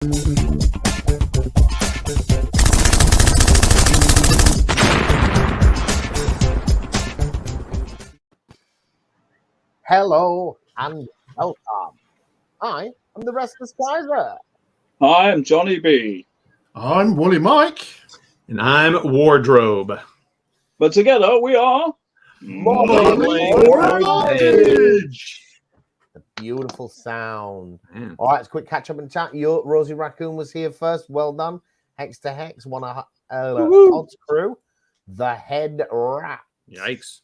Hello and welcome. I am the Restless Kaiser. Hi, I'm Johnny B. I'm Woolly Mike. And I'm Wardrobe. But together we are Modeling Voltage. The beautiful sound. Man. All right, it's a quick catch up and chat. Rosie Raccoon was here first. Well done. Hex to Hex, one of Todd's crew. The Head Rat. Yikes.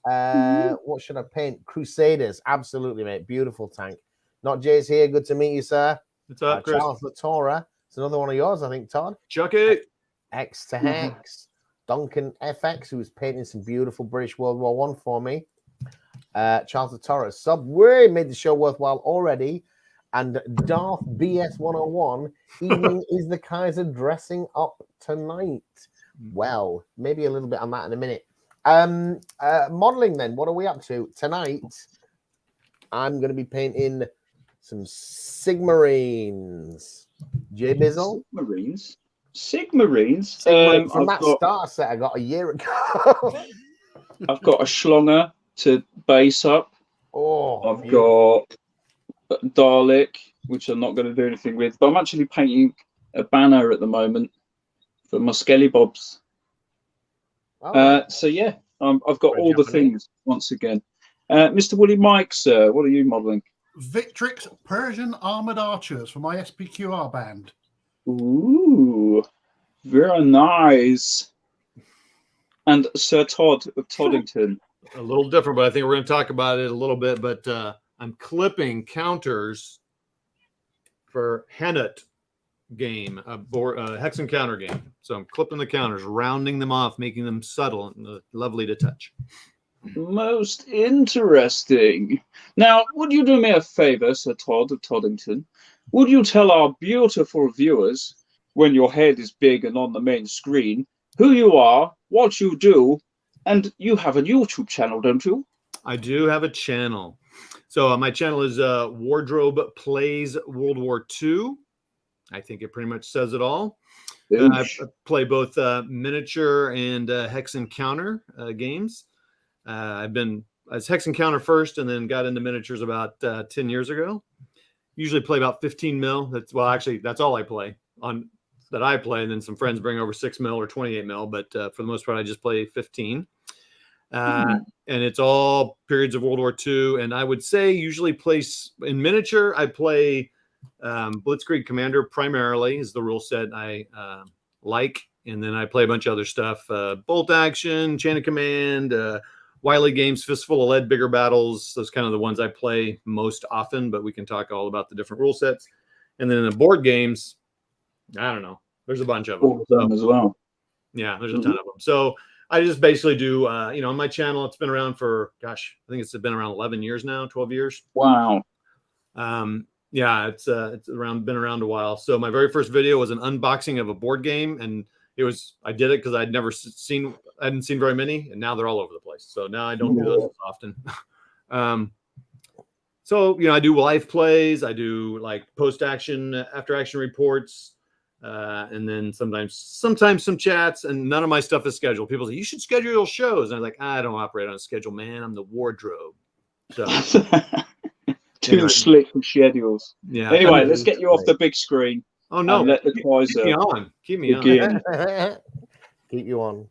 What should I paint? Crusaders. Absolutely, mate. Beautiful tank. Not Jay's here. Good to meet you, sir. What's up, Chris? Charles Latora. It's another one of yours, I think, Todd. Chuck it. X to Hex. Duncan FX, who was painting some beautiful British World War I for me. Charles Latora. Subway made the show worthwhile already. And Darth BS 101. Evening is the Kaiser dressing up tonight. Well, maybe a little bit on that in a minute. Modeling then, what are we up to tonight? I'm going to be painting some Sigmarines. Jay Bizzle? Sigmarines. From that star set I got a year ago. I've got a Schlonger to base up. I've got Dalek, which I'm not going to do anything with, but I'm actually painting a banner at the moment for my Skelly Bobs. So yeah, I've got all the things once again. Mr. Woolly Mike, sir, what are you modelling? Victrix Persian Armoured Archers for my SPQR band. Ooh, very nice. And Sir Todd of Toddington. A little different, but I think we're going to talk about it a little bit. But I'm clipping counters for Hennet game, a Hex Counter game. So I'm clipping the counters, rounding them off, making them subtle and lovely to touch. Most interesting. Now, would you do me a favor, Sir Todd of Toddington? Would you tell our beautiful viewers, when your head is big and on the main screen, who you are, what you do, and you have a YouTube channel, don't you? I do have a channel. So my channel is Wardrobe Plays World War II. I think it pretty much says it all. I play both miniature and Hex Encounter games. I've been as Hex Encounter first, and then got into miniatures about 10 years ago. Usually play about 15 mil. That's all I play on that I play. And then some friends bring over 6 mil or 28 mil, but for the most part, I just play 15. And it's all periods of World War II. And I would say usually place in miniature, I play Blitzkrieg Commander primarily is the rule set I like. And then I play a bunch of other stuff, Bolt Action, Chain of Command, Wiley Games, Fistful of Lead, Bigger Battles. Those kind of the ones I play most often, but we can talk all about the different rule sets. And then in the board games, I don't know. There's a bunch of them. As well. Yeah, there's a ton of them. So I just basically do, on my channel, it's been around for, gosh, I think it's been around 11 years now, 12 years. Wow. Yeah, it's been around a while. So my very first video was an unboxing of a board game, and I did it because I hadn't seen very many, and now they're all over the place. So now I don't do those as often. So I do live plays, I do like post-action, after-action reports, and then sometimes some chats. And none of my stuff is scheduled. People say you should schedule your shows, and I'm like, I don't operate on a schedule, man. I'm the wardrobe. So too slick with schedules. Yeah. Anyway, let's get you off the big screen. Oh no! Let the Kaiser keep me on. Keep you on.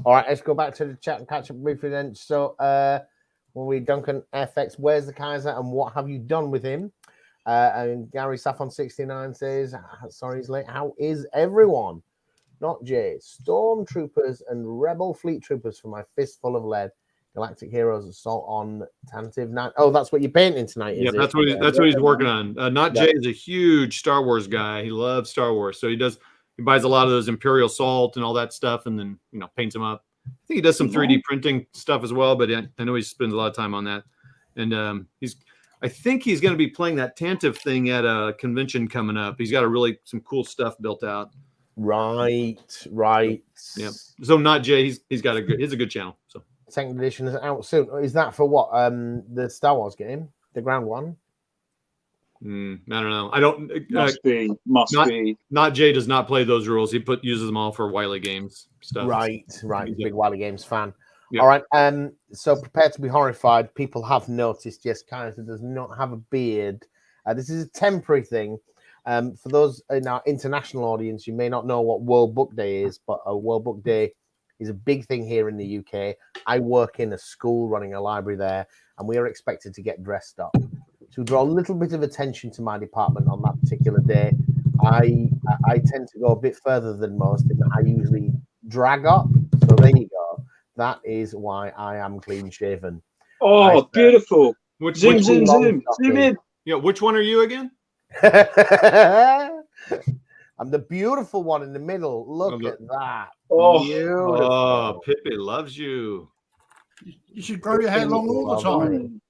All right, let's go back to the chat and catch up briefly then. So, when we Duncan FX, where's the Kaiser and what have you done with him? And Gary Saffron 69 says, sorry he's late. How is everyone? Not Jay. Stormtroopers and Rebel Fleet Troopers for my fistful of lead. Galactic Heroes Assault on Tantive 9. Oh, that's what you're painting tonight, is that's what he's working on. Not Jay is a huge Star Wars guy. He loves Star Wars. So he buys a lot of those Imperial Salt and all that stuff, and then paints them up. I think he does some 3D printing stuff as well, but I know he spends a lot of time on that. And I think he's going to be playing that Tantive thing at a convention coming up. He's got some cool stuff built out. Right. Yeah. So not Jay. He's a good channel. So. Second edition is out soon. Is that for what? The Star Wars game, the ground one? I don't know. I don't. Must be. Not Jay does not play those rules. He uses them all for Wiley Games stuff. Right. He's a big Wiley Games fan. Yep. All right. So prepare to be horrified. People have noticed. Yes, Counter does not have a beard. This is a temporary thing. For those in our international audience, you may not know what World Book Day is, but World Book Day is a big thing here in the UK. I work in a school running a library there, and we are expected to get dressed up to draw a little bit of attention to my department on that particular day. I tend to go a bit further than most, and I usually drag up. So there you go. That is why I am clean shaven. Oh, beautiful! Zoom in. Yeah, which one are you again? I'm the beautiful one in the middle. Look at that. Oh, beautiful. Pippi loves you. You should grow your hair long all the time.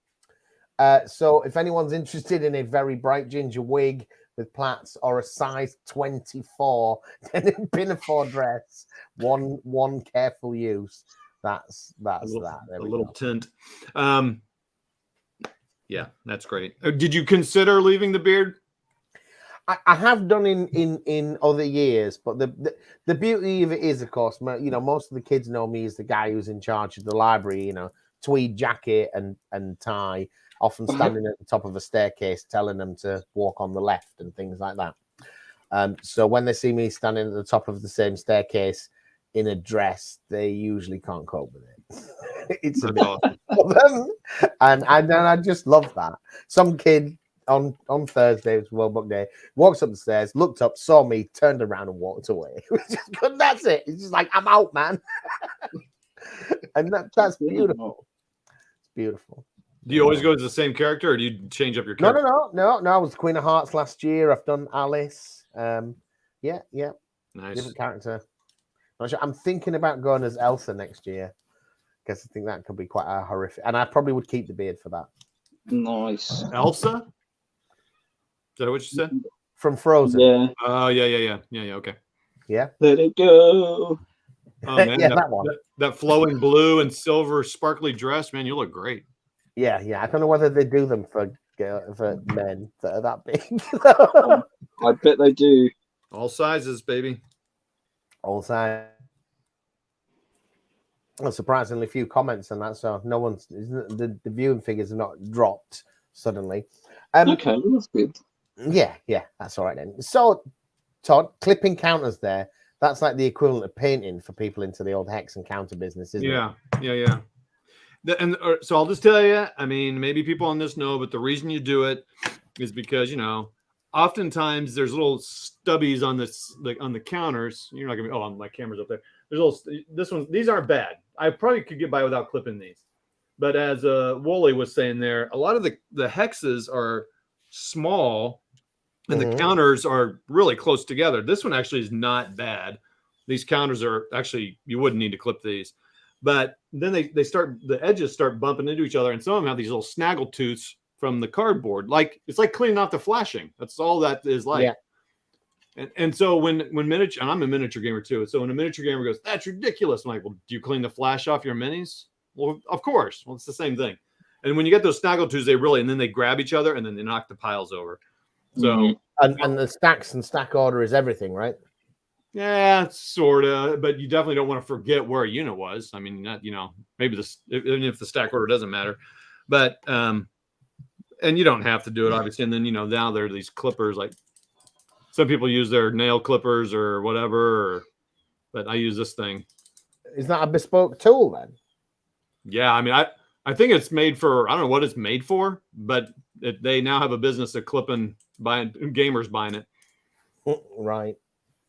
So if anyone's interested in a very bright ginger wig with plaits or a size 24 then pinafore dress, one careful use. That's a little tint. Yeah, that's great. Did you consider leaving the beard? I have done in other years, but the beauty of it is, of course, most of the kids know me as the guy who's in charge of the library. Tweed jacket and tie, often standing at the top of a staircase, telling them to walk on the left and things like that. So when they see me standing at the top of the same staircase in a dress, they usually can't cope with it. It's a bit awesome. for them, and I just love that. Some kid on Thursday, it was World Book Day, walks up the stairs, looked up, saw me, turned around and walked away. That's it. It's just like, I'm out, man. And that's beautiful. It's beautiful. Do you always go as the same character, or do you change up your character? No. I was Queen of Hearts last year. I've done Alice. Yeah. Nice. Different character. I'm thinking about going as Elsa next year, because I think that could be quite a horrific. And I probably would keep the beard for that. Nice. Elsa? Is that what you said? From Frozen. Yeah. Oh, yeah. Okay. Yeah. Let it go. Oh, man, yeah, that one. That flowing blue and silver sparkly dress, man, you look great. Yeah. I don't know whether they do them for men that are that big. I bet they do. All sizes, baby. All sizes. Well, surprisingly few comments on that, so no one's the viewing figures have not dropped suddenly. Okay, that's good. Yeah, that's all right then. So, Todd, clipping counters there. That's like the equivalent of painting for people into the old Hex and Counter business, isn't it? Yeah. So I'll just tell you, I mean, maybe people on this know, but the reason you do it is because, oftentimes there's little stubbies on the counters. You're not gonna be, my camera's up there. There's these aren't bad. I probably could get by without clipping these. But as Wooly was saying there, a lot of the hexes are small and the counters are really close together. This one actually is not bad. These counters are actually, you wouldn't need to clip these. But then the edges start bumping into each other, and some of them have these little snaggle tooths from the cardboard. Like, it's like cleaning off the flashing. That's all that is like. Yeah. And so when miniature, and I'm a miniature gamer too. So when a miniature gamer goes, that's ridiculous. I'm like, well, do you clean the flash off your minis? Well, of course. Well, it's the same thing. And when you get those snaggle tooths, and then they grab each other and then they knock the piles over. So and the stacks and stack order is everything, right? Yeah, sort of. But you definitely don't want to forget where a unit was. I mean, maybe even if the stack order doesn't matter, but and you don't have to do it obviously. And then now there are these clippers. Like some people use their nail clippers or whatever, but I use this thing. Is that a bespoke tool then? Yeah, I mean, I think it's made for, I don't know what it's made for, but they now have a business of gamers buying it. Right.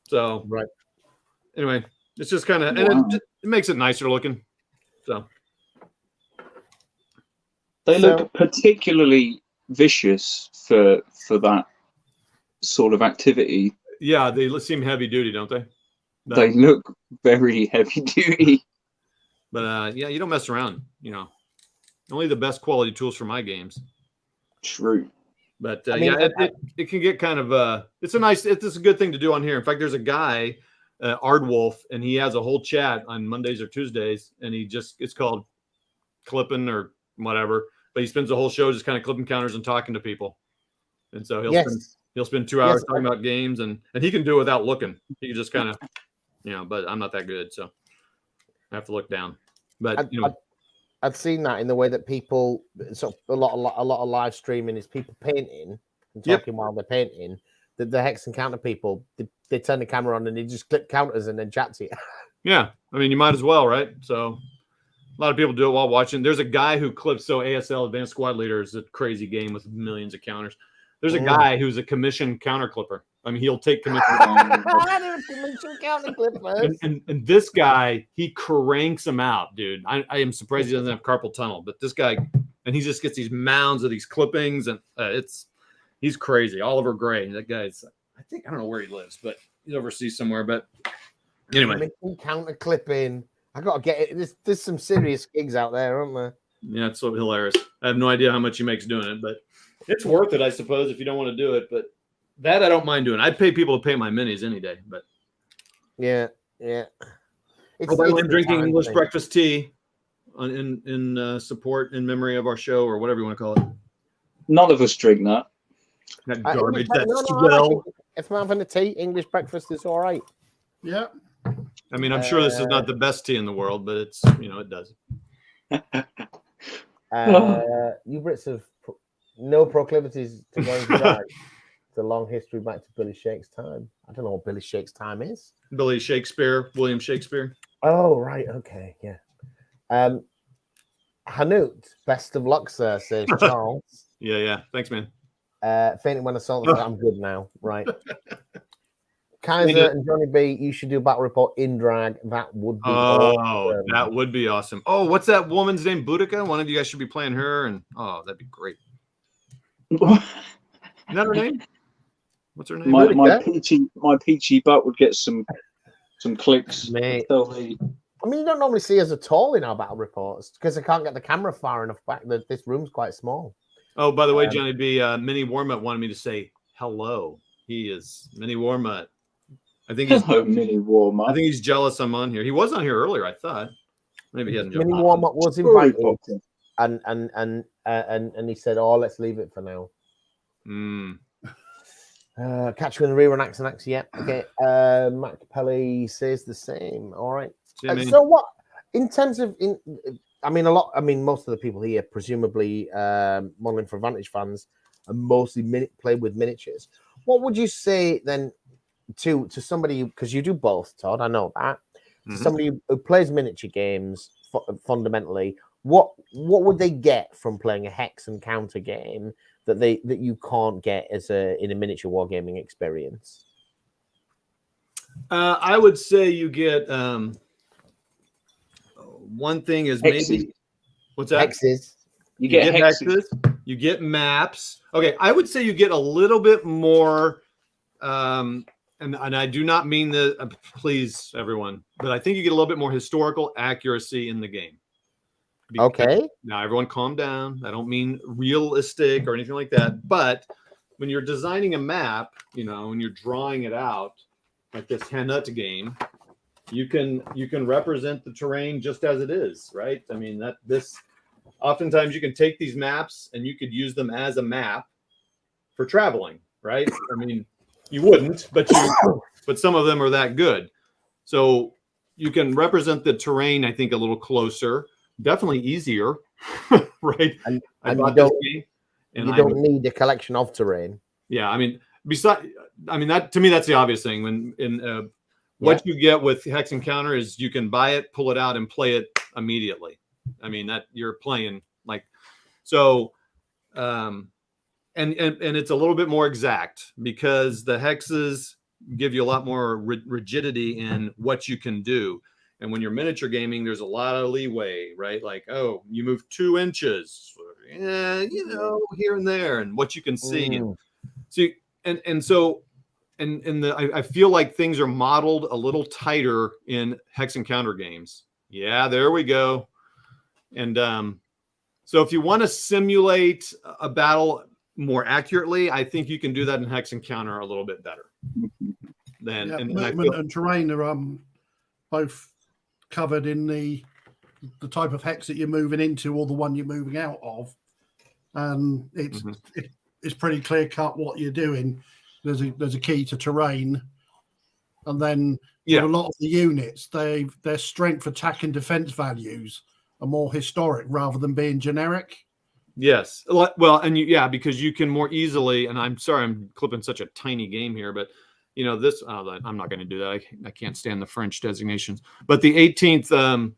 So, right. Anyway, it's just kind of, and it makes it nicer looking. So. They look particularly vicious for that sort of activity. Yeah, they seem heavy duty, don't they? They look very heavy duty. But yeah, you don't mess around, Only the best quality tools for my games. True. But it can get kind of it's a good thing to do on here. In fact, there's a guy, Ardwolf, and he has a whole chat on Mondays or Tuesdays, and it's called clipping or whatever. But he spends the whole show just kind of clipping counters and talking to people. and so Yes. he'll spend 2 hours talking about games, and he can do it without looking. He can just kind of, but I'm not that good, so I have to look down. But I'd seen that in the way that people, so a lot of live streaming is people painting and talking while they're painting. The Hex Counter people, they turn the camera on and they just click counters and then chat to you. Yeah, I mean, you might as well, right? So a lot of people do it while watching. There's a guy who clips. So ASL, Advanced Squad Leader, is a crazy game with millions of counters. There's a guy who's a commission counter clipper. I mean, he'll take commission. Commission counter clippers. And this guy, he cranks them out, dude. I am surprised he doesn't have carpal tunnel, but this guy, and he just gets these mounds of these clippings, and he's crazy. Oliver Gray, that guy's, I don't know where he lives, but he's overseas somewhere. But anyway, counter clipping. I gotta get it. There's some serious gigs out there, aren't there? Yeah, it's so hilarious. I have no idea how much he makes doing it, but it's worth it, I suppose, if you don't want to do it. But that I don't mind doing. I'd pay people to paint my minis any day. But yeah. I'm drinking English breakfast tea in support in memory of our show, or whatever you want to call it. None of us drink that. That garbage, that swell. If I'm having a tea, English breakfast is all right. Yeah. I mean, I'm sure this is not the best tea in the world, but it's, it does. You Brits have no proclivities to going to drag. It's a long history back to Billy Shake's time. I don't know what Billy Shake's time is. Billy Shakespeare, William Shakespeare. Oh, right. Okay. Yeah. Hanut, best of luck, sir, says Charles. Yeah. Thanks, man. Fainting when I saw them. I'm good now. Right. Kaiser and Johnny B, you should do a battle report in drag. That would be awesome. That would be awesome. Oh, what's that woman's name? Boudica? One of you guys should be playing her, and that'd be great. Is that her name? What's her name? My peachy butt would get some clicks. Mate. I mean, you don't normally see us at all in our battle reports because I can't get the camera far enough back. This room's quite small. Oh, by the way, Johnny B, Mini Warmut wanted me to say hello. He is Mini Warmut. I think he's Mini Warmut. I think he's jealous I'm on here. He was on here earlier, I thought. Maybe he hadn't. Mini Warmut was invited, and he said, "Oh, let's leave it for now." Catch you in the rerun accent. Yeah. Okay. Mac Pelly says the same. All right. So what? In terms of most of the people here, presumably modeling for Advantage fans, are mostly play with miniatures. What would you say then to somebody, because you do both, Todd? I know that. To somebody who plays miniature games fundamentally, what would they get from playing a Hex and Counter game that you can't get in a miniature wargaming experience? I would say you get one thing is hexes. Maybe what's that? Hexes. You get hexes. You get maps. Okay, I would say you get a little bit more. And I do not mean that, please, everyone, but I think you get a little bit more historical accuracy in the game. Okay. Now, everyone calm down. I don't mean realistic or anything like that. But when you're designing a map, when you're drawing it out, like this Hanut game, you can represent the terrain just as it is, right? I mean, oftentimes you can take these maps and you could use them as a map for traveling, right? I mean, you wouldn't, but some of them are that good. So you can represent the terrain, I think, a little closer, definitely easier, right? And you don't need a collection of terrain. Yeah, I mean, that to me, that's the obvious thing. What you get with Hex and Counter is you can buy it, pull it out, and play it immediately. I mean, that you're playing like so. And it's a little bit more exact because the hexes give you a lot more rigidity in what you can do. And when you're miniature gaming, there's a lot of leeway, right? Like, oh, you move 2 inches, here and there, and what you can see. I feel like things are modeled a little tighter in Hex and Counter games. Yeah, there we go. And so if you want to simulate a battle more accurately, I think you can do that in Hex and Counter a little bit better. Movement and terrain are both covered in the type of hex that you're moving into or the one you're moving out of, and it's pretty clear cut what you're doing. There's a key to terrain, and then with a lot of the units, their strength, attack, and defense values are more historic rather than being generic. Yes. Well, and because you can more easily, and I'm sorry, I'm clipping such a tiny game here, but this, I'm not going to do that. I can't stand the French designations, but the 18th,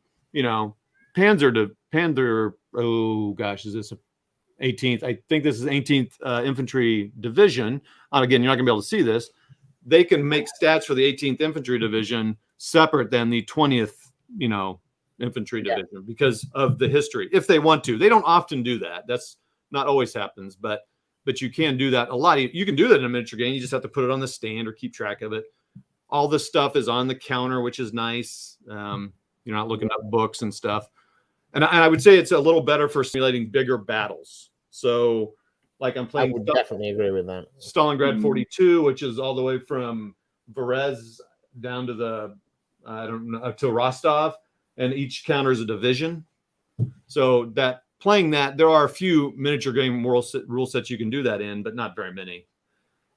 Panzer, oh gosh, is this 18th? I think this is 18th Infantry Division. Again, you're not gonna be able to see this. They can make stats for the 18th Infantry Division separate than the 20th, Infantry Division because of the history. If they want to, they don't often do that. That's not always happens, but you can do that a lot. You can do that in a miniature game. You just have to put it on the stand or keep track of it. All this stuff is on the counter, which is nice. You're not looking up books and stuff. And I would say it's a little better for simulating bigger battles. So, like I'm playing. I would definitely agree with that. Stalingrad 42, which is all the way from Berez down to to Rostov, and each counter is a division. So playing that, there are a few miniature game rule sets you can do that in, but not very many.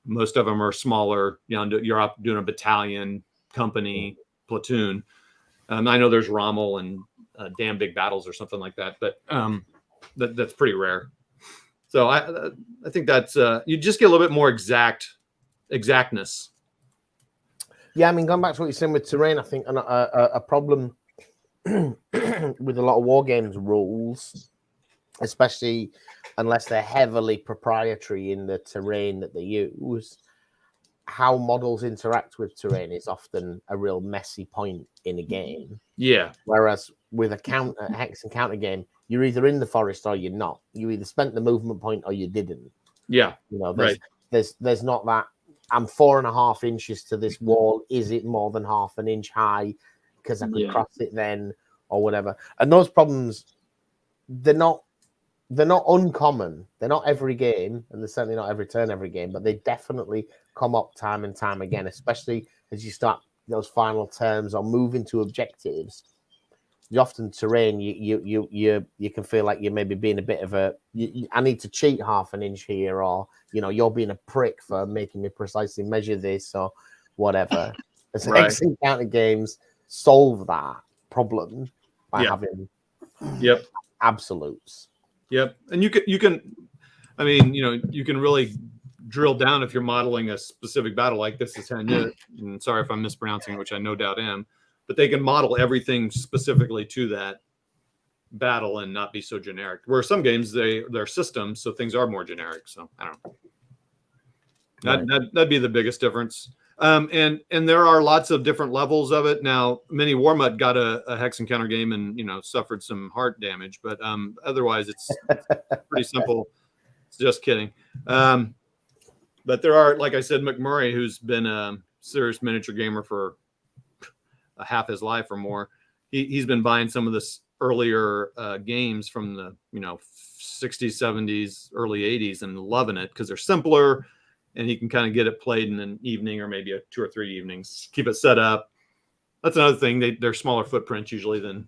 Most of them are smaller. You're up doing a battalion, company, platoon. I know there's Rommel and damn big battles or something like that, but that's pretty rare. So I think that's you just get a little bit more exactness. Yeah, I mean, going back to what you're saying with terrain, I think a problem with a lot of war games rules, especially unless they're heavily proprietary in the terrain that they use, how models interact with terrain is often a real messy point in a game. Yeah. Whereas with a hex and counter game, you're either in the forest or you're not. You either spent the movement point or you didn't. Yeah. There's not that I'm 4.5 inches to this wall. Is it more than half an inch high? Because I could cross it then or whatever. And those problems, they're not uncommon. They're not every game, and they're certainly not every turn every game, but they definitely come up time and time again, especially as you start those final terms or move into objectives. You often terrain, you can feel like you're maybe being a bit of I need to cheat half an inch here, or you're being a prick for making me precisely measure this or whatever. As Hex and counter games solve that problem by having absolutes. Yep, and you can, I mean, you can really drill down if you're modeling a specific battle like this is Hanya. And sorry if I'm mispronouncing, which I no doubt am, but they can model everything specifically to that battle and not be so generic. Where some games they're systems, so things are more generic. So I don't know. That'd be the biggest difference. And there are lots of different levels of it. Now, Mini Warmut got a Hex and counter game and suffered some heart damage, but otherwise it's pretty simple. Just kidding. But there are, like I said, McMurray, who's been a serious miniature gamer for half his life or more. He's been buying some of this earlier games from the 60s, 70s, early 80s and loving it because they're simpler. And he can kind of get it played in an evening or maybe 2 or 3 evenings. Keep it set up. That's another thing. They're smaller footprints usually than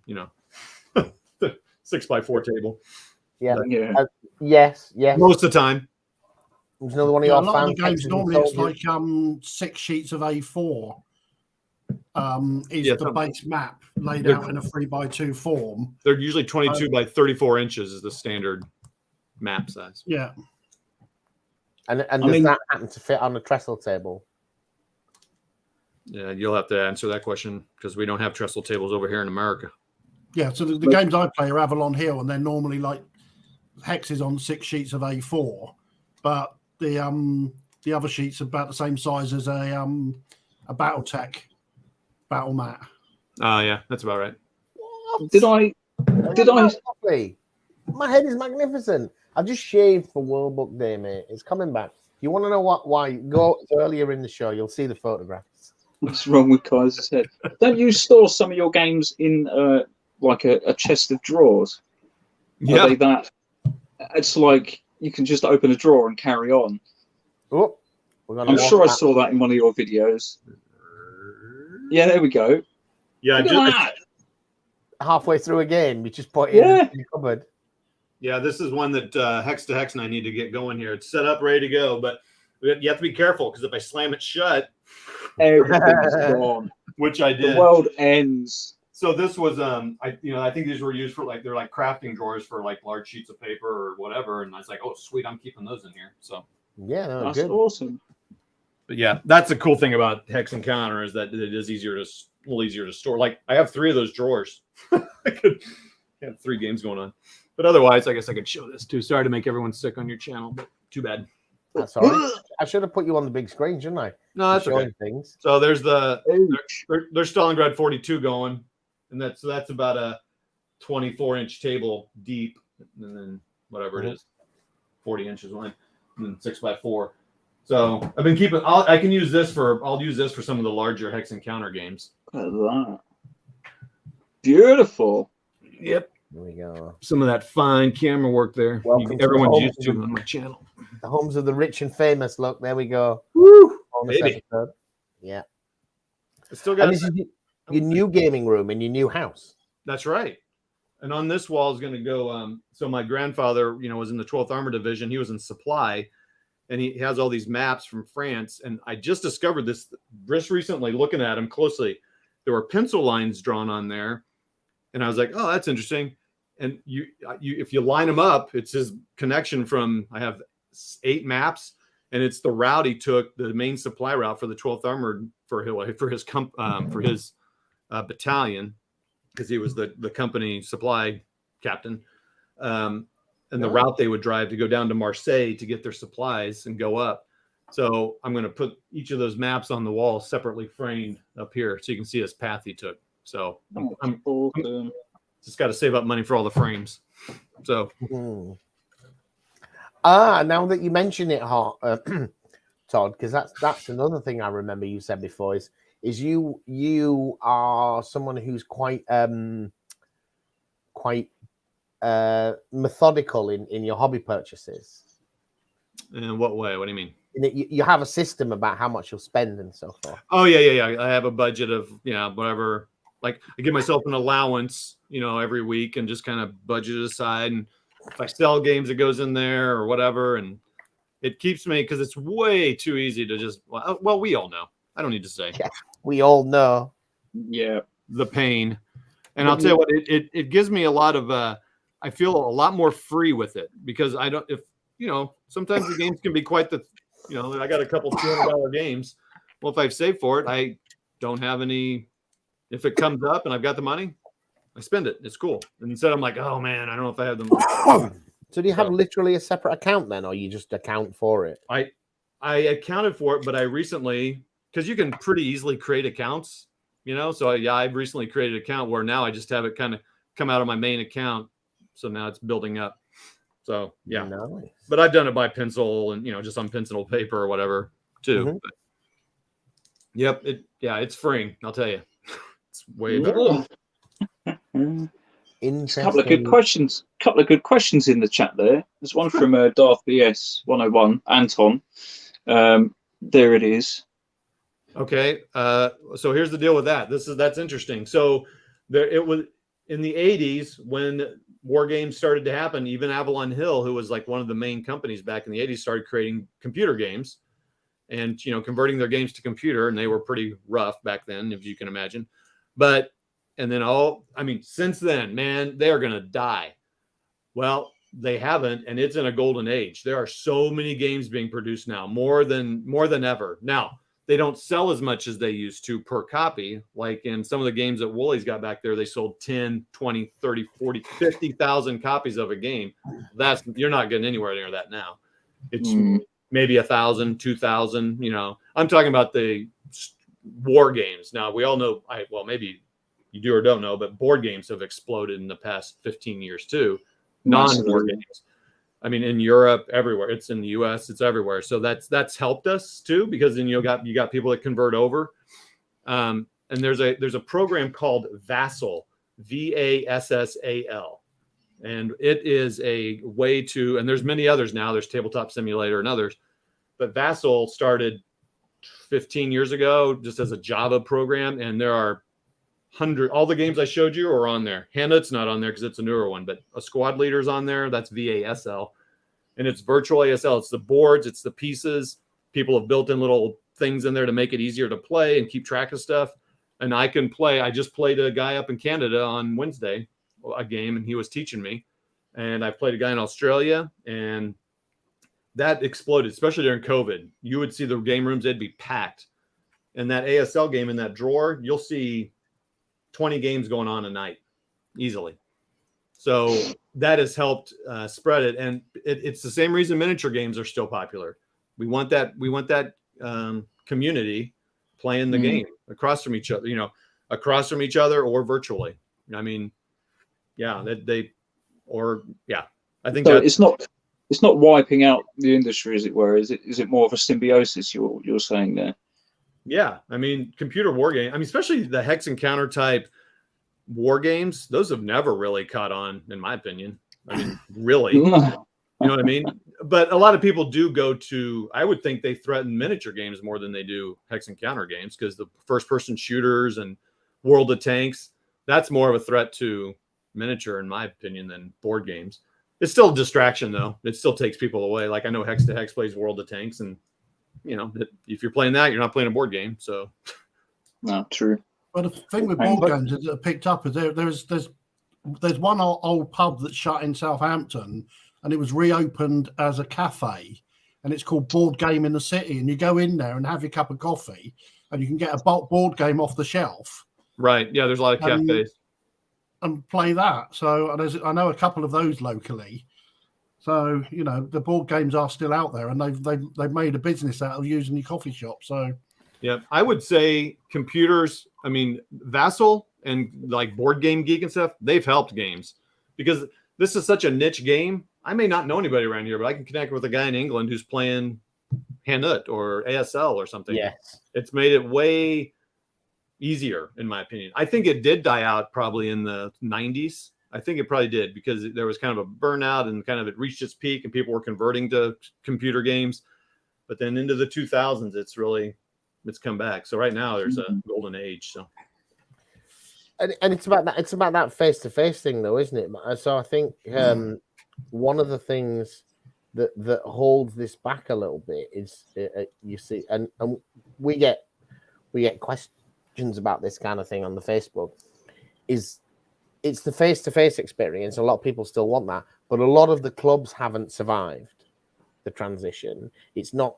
the 6x4 table. Yeah. Yes. Most of the time. There's another one of your a lot of the games normally it's like 6 sheets of A4. Is the base map laid out in a 3x2 form? They're usually 22 by 34 inches is the standard map size. Yeah. And does that happen to fit on a trestle table? Yeah, you'll have to answer that question because we don't have trestle tables over here in America. Yeah, so the games I play are Avalon Hill, and they're normally like hexes on 6 sheets of A4, but the other sheets are about the same size as a BattleTech battle mat. Oh yeah, that's about right. What? Did I? My head is magnificent. I just shaved for World Book Day, mate. It's coming back. You want to know why? Go earlier in the show. You'll see the photographs. What's wrong with Kaiser's head? Don't you store some of your games in like a chest of drawers? Yeah. Are they that? It's like you can just open a drawer and carry on. Oh, I'm sure I saw that in one of your videos. Yeah, there we go. Yeah, halfway through a game, you just put it in the cupboard. Yeah, this is one that Hex to Hex and I need to get going here. It's set up, ready to go, but you have to be careful because if I slam it shut, everything's gone. Which I did. The world ends. So this was I think these were used for they're like crafting drawers for like large sheets of paper or whatever, and I was like, oh sweet, I'm keeping those in here. So yeah, no, that's good. awesome. But yeah, that's the cool thing about Hex Counter is that it is a little easier to store. Like I have 3 of those drawers. I could have 3 games going on. But otherwise, I guess I could show this too. Sorry to make everyone sick on your channel, but too bad. That's all right. I should have put you on the big screen, shouldn't I? No, that's okay. Things. So there's there's Stalingrad 42 going, and that's about a 24-inch table deep, and then whatever it is, 40 inches wide, and then 6x4. So I've been keeping. I'll use this for some of the larger Hex Counter games. Look at that. Beautiful. Yep. There we go. Some of that fine camera work there. Everyone's used to on my channel. The homes of the rich and famous. Look, there we go. Woo! Baby. Yeah. I still got. And this is your new gaming room in your new house. That's right. And on this wall is going to go. So my grandfather, was in the 12th Armor Division. He was in supply, and he has all these maps from France. And I just discovered this just recently, looking at them closely. There were pencil lines drawn on there, and I was like, "Oh, that's interesting." And you if you line them up, it's his connection from. I have 8 maps, and it's the route he took, the main supply route for the 12th Armored for his battalion, because he was the company supply captain, and the route they would drive to go down to Marseille to get their supplies and go up. So I'm going to put each of those maps on the wall separately framed up here, so you can see his path he took. So I'm just got to save up money for all the frames. So. Now that you mention it, Todd, because that's another thing I remember you said before is you are someone who's quite methodical in your hobby purchases. In what way? What do you mean? You have a system about how much you'll spend and so forth. Oh yeah. I have a budget of whatever. Like I give myself an allowance, every week, and just kind of budget it aside. And if I sell games, it goes in there or whatever, and it keeps me, because it's way too easy to just. Well, we all know. I don't need to say. Yeah, we all know. Yeah, the pain, and I'll tell you what, it gives me a lot of. I feel a lot more free with it, because I don't. If sometimes the games can be quite the. I got a couple $200 games. Well, if I've saved for it, I don't have any. If it comes up and I've got the money, I spend it. It's cool. And instead, I'm like, oh man, I don't know if I have the money. So do you have literally a separate account then, or you just account for it? I accounted for it, but I recently, because you can pretty easily create accounts, So I've recently created an account where now I just have it kind of come out of my main account. So now it's building up. So yeah, nice. But I've done it by pencil and just on pencil paper or whatever too. Mm-hmm. But, yep, it's freeing. I'll tell you, it's way better. Interesting. Couple of good questions in the chat there. There's one from Darth BS 101, Anton. There it is. Okay, so here's the deal with that. That's interesting. So it was in the 80s when war games started to happen. Even Avalon Hill, who was like one of the main companies back in the 80s, started creating computer games and converting their games to computer, and they were pretty rough back then, if you can imagine. And then since then, man, they are going to die. Well, they haven't, and it's in a golden age. There are so many games being produced now, more than ever. Now, they don't sell as much as they used to per copy. Like in some of the games that Woolly's got back there, they sold 10, 20, 30, 40, 50,000 copies of a game. You're not getting anywhere near that now. It's maybe 1,000, 2,000, I'm talking about the war games. Now, we all know, maybe you do or don't know, but board games have exploded in the past 15 years too. Non-board games. I mean, in Europe, everywhere. It's in the US, it's everywhere. So that's helped us too, because then you got people that convert over. And there's a program called Vassal, VASSAL. And it is a way to, and there's many others now. There's Tabletop Simulator and others, but Vassal started 15 years ago just as a Java program, and there are all the games I showed you are on there. Hanut's not on there because it's a newer one, but a squad leader's on there. That's VASL. And it's virtual ASL. It's the boards, it's the pieces. People have built in little things in there to make it easier to play and keep track of stuff. And I can play. I just played a guy up in Canada on Wednesday, a game, and he was teaching me. And I played a guy in Australia, and that exploded, especially during COVID. You would see the game rooms, they'd be packed. And that ASL game in that drawer, you'll see 20 games going on a night easily. So that has helped spread it. And it's the same reason miniature games are still popular. We want that community playing the game across from each other, or virtually. I mean, yeah, I think so. It's not wiping out the industry, as it were. Is it more of a symbiosis? You're saying there? Yeah, I mean, computer war game. I mean, especially the Hex Encounter type war games. Those have never really caught on, in my opinion. I mean, really, you know what I mean? But a lot of people do go to. I would think they threaten miniature games more than they do Hex Encounter games, because the first-person shooters and World of Tanks, that's more of a threat to miniature, in my opinion, than board games. It's still a distraction, though. It still takes people away. Like, I know Hex to Hex plays World of Tanks, and you know, if you're playing that, you're not playing a board game. So, no, true. But the thing with board games that are picked up is there's one old pub that's shut in Southampton, and it was reopened as a cafe, and it's called Board Game in the City. And you go in there and have your cup of coffee, and you can get a board game off the shelf. Right. Yeah. There's a lot of cafes. And play that. So I know a couple of those locally. So, you know, the board games are still out there, and they've made a business out of using the coffee shop. So, yeah, I would say computers, I mean, Vassal and like Board Game Geek and stuff, they've helped games, because this is such a niche game. I may not know anybody around here, but I can connect with a guy in England who's playing Hanut or ASL or something. Yes. It's made it way easier, in my opinion. I think it did die out probably in the 90s. I think it probably did, because there was kind of a burnout, and kind of it reached its peak and people were converting to computer games. But then into the 2000s, it's come back. So right now there's a golden age. So. And it's about that face-to-face thing, though, isn't it? So I think one of the things that holds this back a little bit is you see, and we get questions about this kind of thing on the Facebook. It's the face-to-face experience. A lot of people still want that, but a lot of the clubs haven't survived the transition. It's not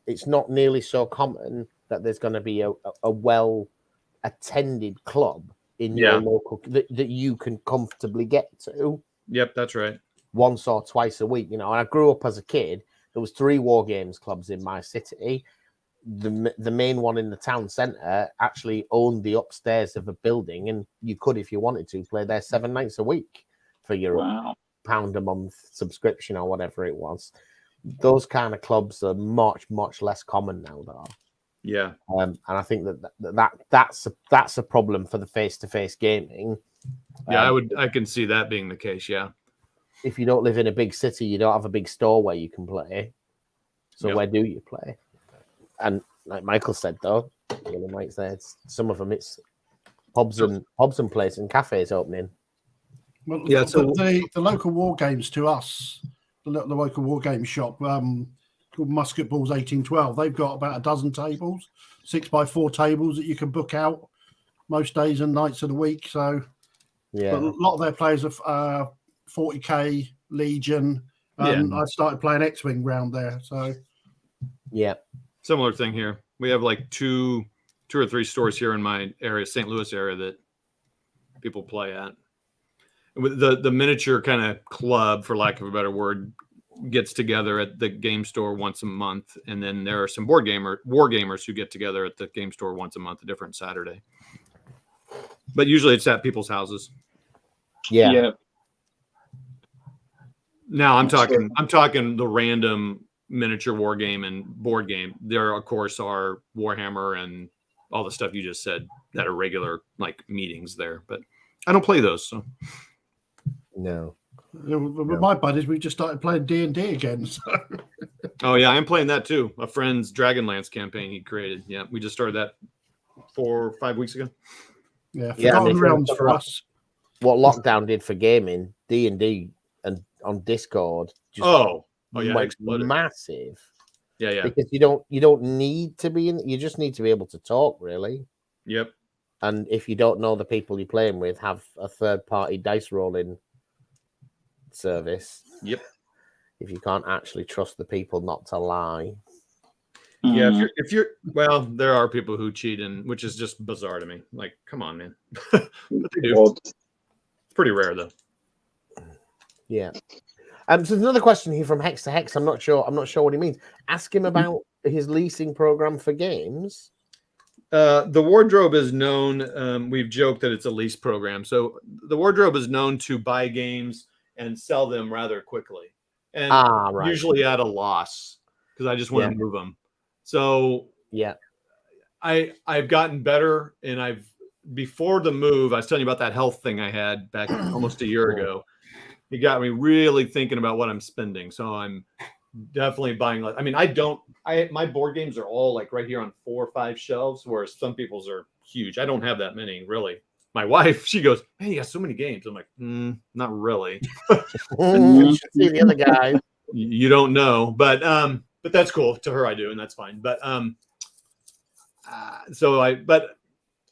nearly so common that there's going to be a well-attended club in your local that you can comfortably get to. Yep, that's right. Once or twice a week, you know. And I grew up as a kid. There was 3 war games clubs in my city. The main one in the town centre actually owned the upstairs of a building, and you could, if you wanted to, play there 7 nights a week for your £1 a month subscription or whatever it was. Those kind of clubs are much less common now, though. Yeah, and I think that's a problem for the face-to-face gaming. Yeah, I can see that being the case. Yeah, if you don't live in a big city, you don't have a big store where you can play. So where do you play? And like Michael said, though, you know, Mike said, some of them it's pubs and places and cafes opening. Well, yeah, so the local war games to us, the local war game shop called Musketballs 1812, they've got about a dozen tables, 6x4 tables that you can book out most days and nights of the week. So yeah, but a lot of their players are 40k Legion. I started playing X-Wing round there. So yeah. Similar thing here. We have like two or three stores here in my area, St. Louis area, that people play at. With the miniature kind of club, for lack of a better word, gets together at the game store once a month, and then there are some war gamers who get together at the game store once a month, a different Saturday. But usually it's at people's houses. Yeah. Now I'm talking the random miniature war game and board game. There, of course, are Warhammer and all the stuff you just said that are regular like meetings there, but I don't play those. So no. With my buddies, we just started playing D&D again. So. Oh yeah, I'm playing that too. A friend's Dragonlance campaign he created. Yeah, we just started that 4 or 5 weeks ago. Yeah, Yeah, I Forgotten mean, Realms for us. what lockdown did for gaming, D&D and on Discord just Oh yeah, it went exploded. massive. Yeah. Because you don't need to be in, you just need to be able to talk, really. Yep. And if you don't know the people you're playing with, have a third-party dice rolling service. Yep. If you can't actually trust the people not to lie. Yeah, if you're well, there are people who cheat, and which is just bizarre to me. Like, come on, man. But they do. It's pretty rare, though. Yeah. So there's another question here from Hex to Hex. I'm not sure what he means. Ask him about his leasing program for games. The wardrobe is known. We've joked that it's a lease program. So the wardrobe is known to buy games and sell them rather quickly, and right. usually at a loss because I just want to move them. So yeah, I've gotten better, and before the move, I was telling you about that health thing I had back almost a year ago. It got me really thinking about what I'm spending. So I'm definitely buying less. I mean, my board games are all like right here on 4 or 5 shelves, whereas some people's are huge. I don't have that many, really. My wife, she goes, "Hey, you got so many games." I'm like, not really. You should see the other guy. You don't know, but that's cool. To her, I do, and that's fine. But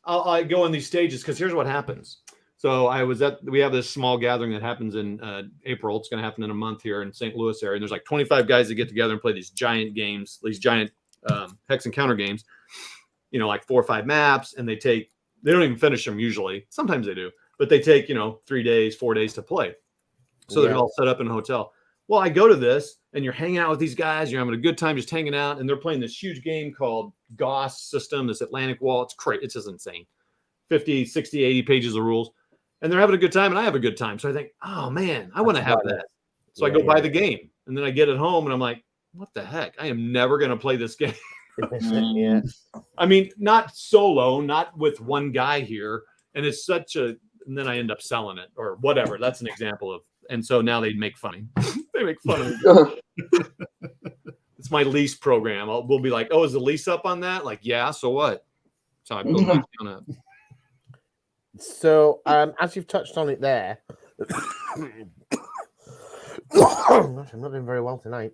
I'll go in these stages because here's what happens. So we have this small gathering that happens in April. It's going to happen in a month here in St. Louis area. And there's like 25 guys that get together and play these giant games, these giant Hex Counter games, like 4 or 5 maps. And they don't even finish them usually. Sometimes they do, but they take, 3 days, 4 days to play. So they're all set up in a hotel. Well, I go to this and you're hanging out with these guys. You're having a good time just hanging out. And they're playing this huge game called Goss System, this Atlantic Wall. It's crazy. It's just insane. 50, 60, 80 pages of rules. And they're having a good time, and I have a good time. So I think, oh, man, I want to have that. So I go buy the game. And then I get it home, and I'm like, what the heck? I am never going to play this game. Yeah. I mean, not solo, not with one guy here. And it's and then I end up selling it or whatever. That's an example of, and so now they make fun of me. They make fun of me. It's my lease program. We'll be like, oh, is the lease up on that? Like, yeah, so what? So I build on it. So, as you've touched on it there, gosh, I'm not doing very well tonight,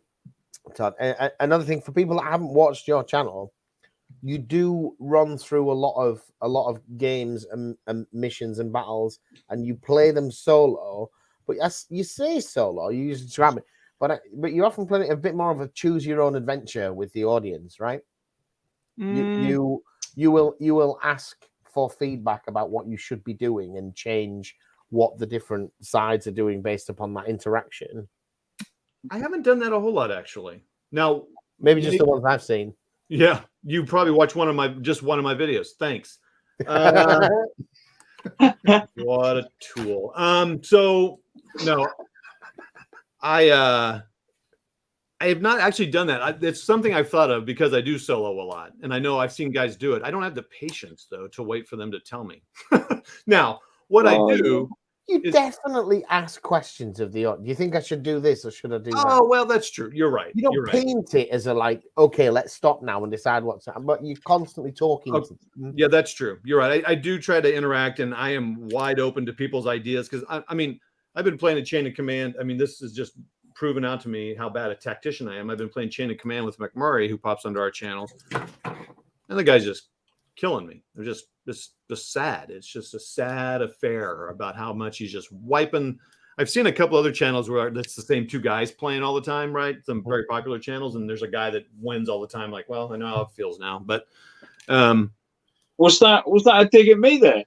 Todd. Another thing for people that haven't watched your channel, you do run through a lot of games and missions and battles, and you play them solo. But as you say solo, you usually describe it, but you're often playing it a bit more of a choose your own adventure with the audience, right? You will ask for feedback about what you should be doing and change what the different sides are doing based upon that interaction. I haven't done that a whole lot, actually. Now, maybe just the ones I've seen. Yeah, you probably watched one of my videos. Thanks. What a tool. So no, I have not actually done that. It's something I've thought of because I do solo a lot, and I know I've seen guys do it. I don't have the patience though to wait for them to tell me. Now, what I do, you definitely ask questions of the audience. Do you think I should do this or should I do that? Oh, well, that's true. You're right. You don't paint it as a like, okay, let's stop now and decide what's happening. But you're constantly talking. Oh, yeah, that's true. You're right. I do try to interact, and I am wide open to people's ideas because I mean, I've been playing a Chain of Command. I mean, this is just proven out to me how bad a tactician I am. I've been playing Chain of Command with McMurray, who pops under our channels, and the guy's just killing me. They're just sad. It's just a sad affair about how much he's just wiping. I've seen a couple other channels where it's the same 2 guys playing all the time, right? Some very popular channels, and there's a guy that wins all the time. Like, well, I know how it feels now, but was that a dig at me there?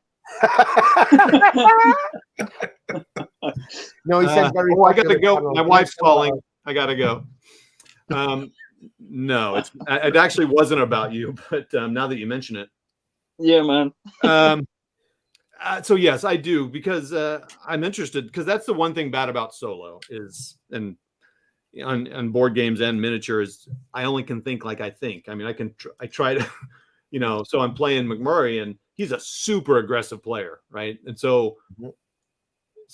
No, he said very. I gotta go. My wife's calling. I gotta go. No, it actually wasn't about you, but now that you mention it, yeah, man. So yes, I do because I'm interested because that's the one thing bad about solo is and on board games and miniatures, I only can think like I think. I mean, I try to, so I'm playing McMurray and he's a super aggressive player, right? And so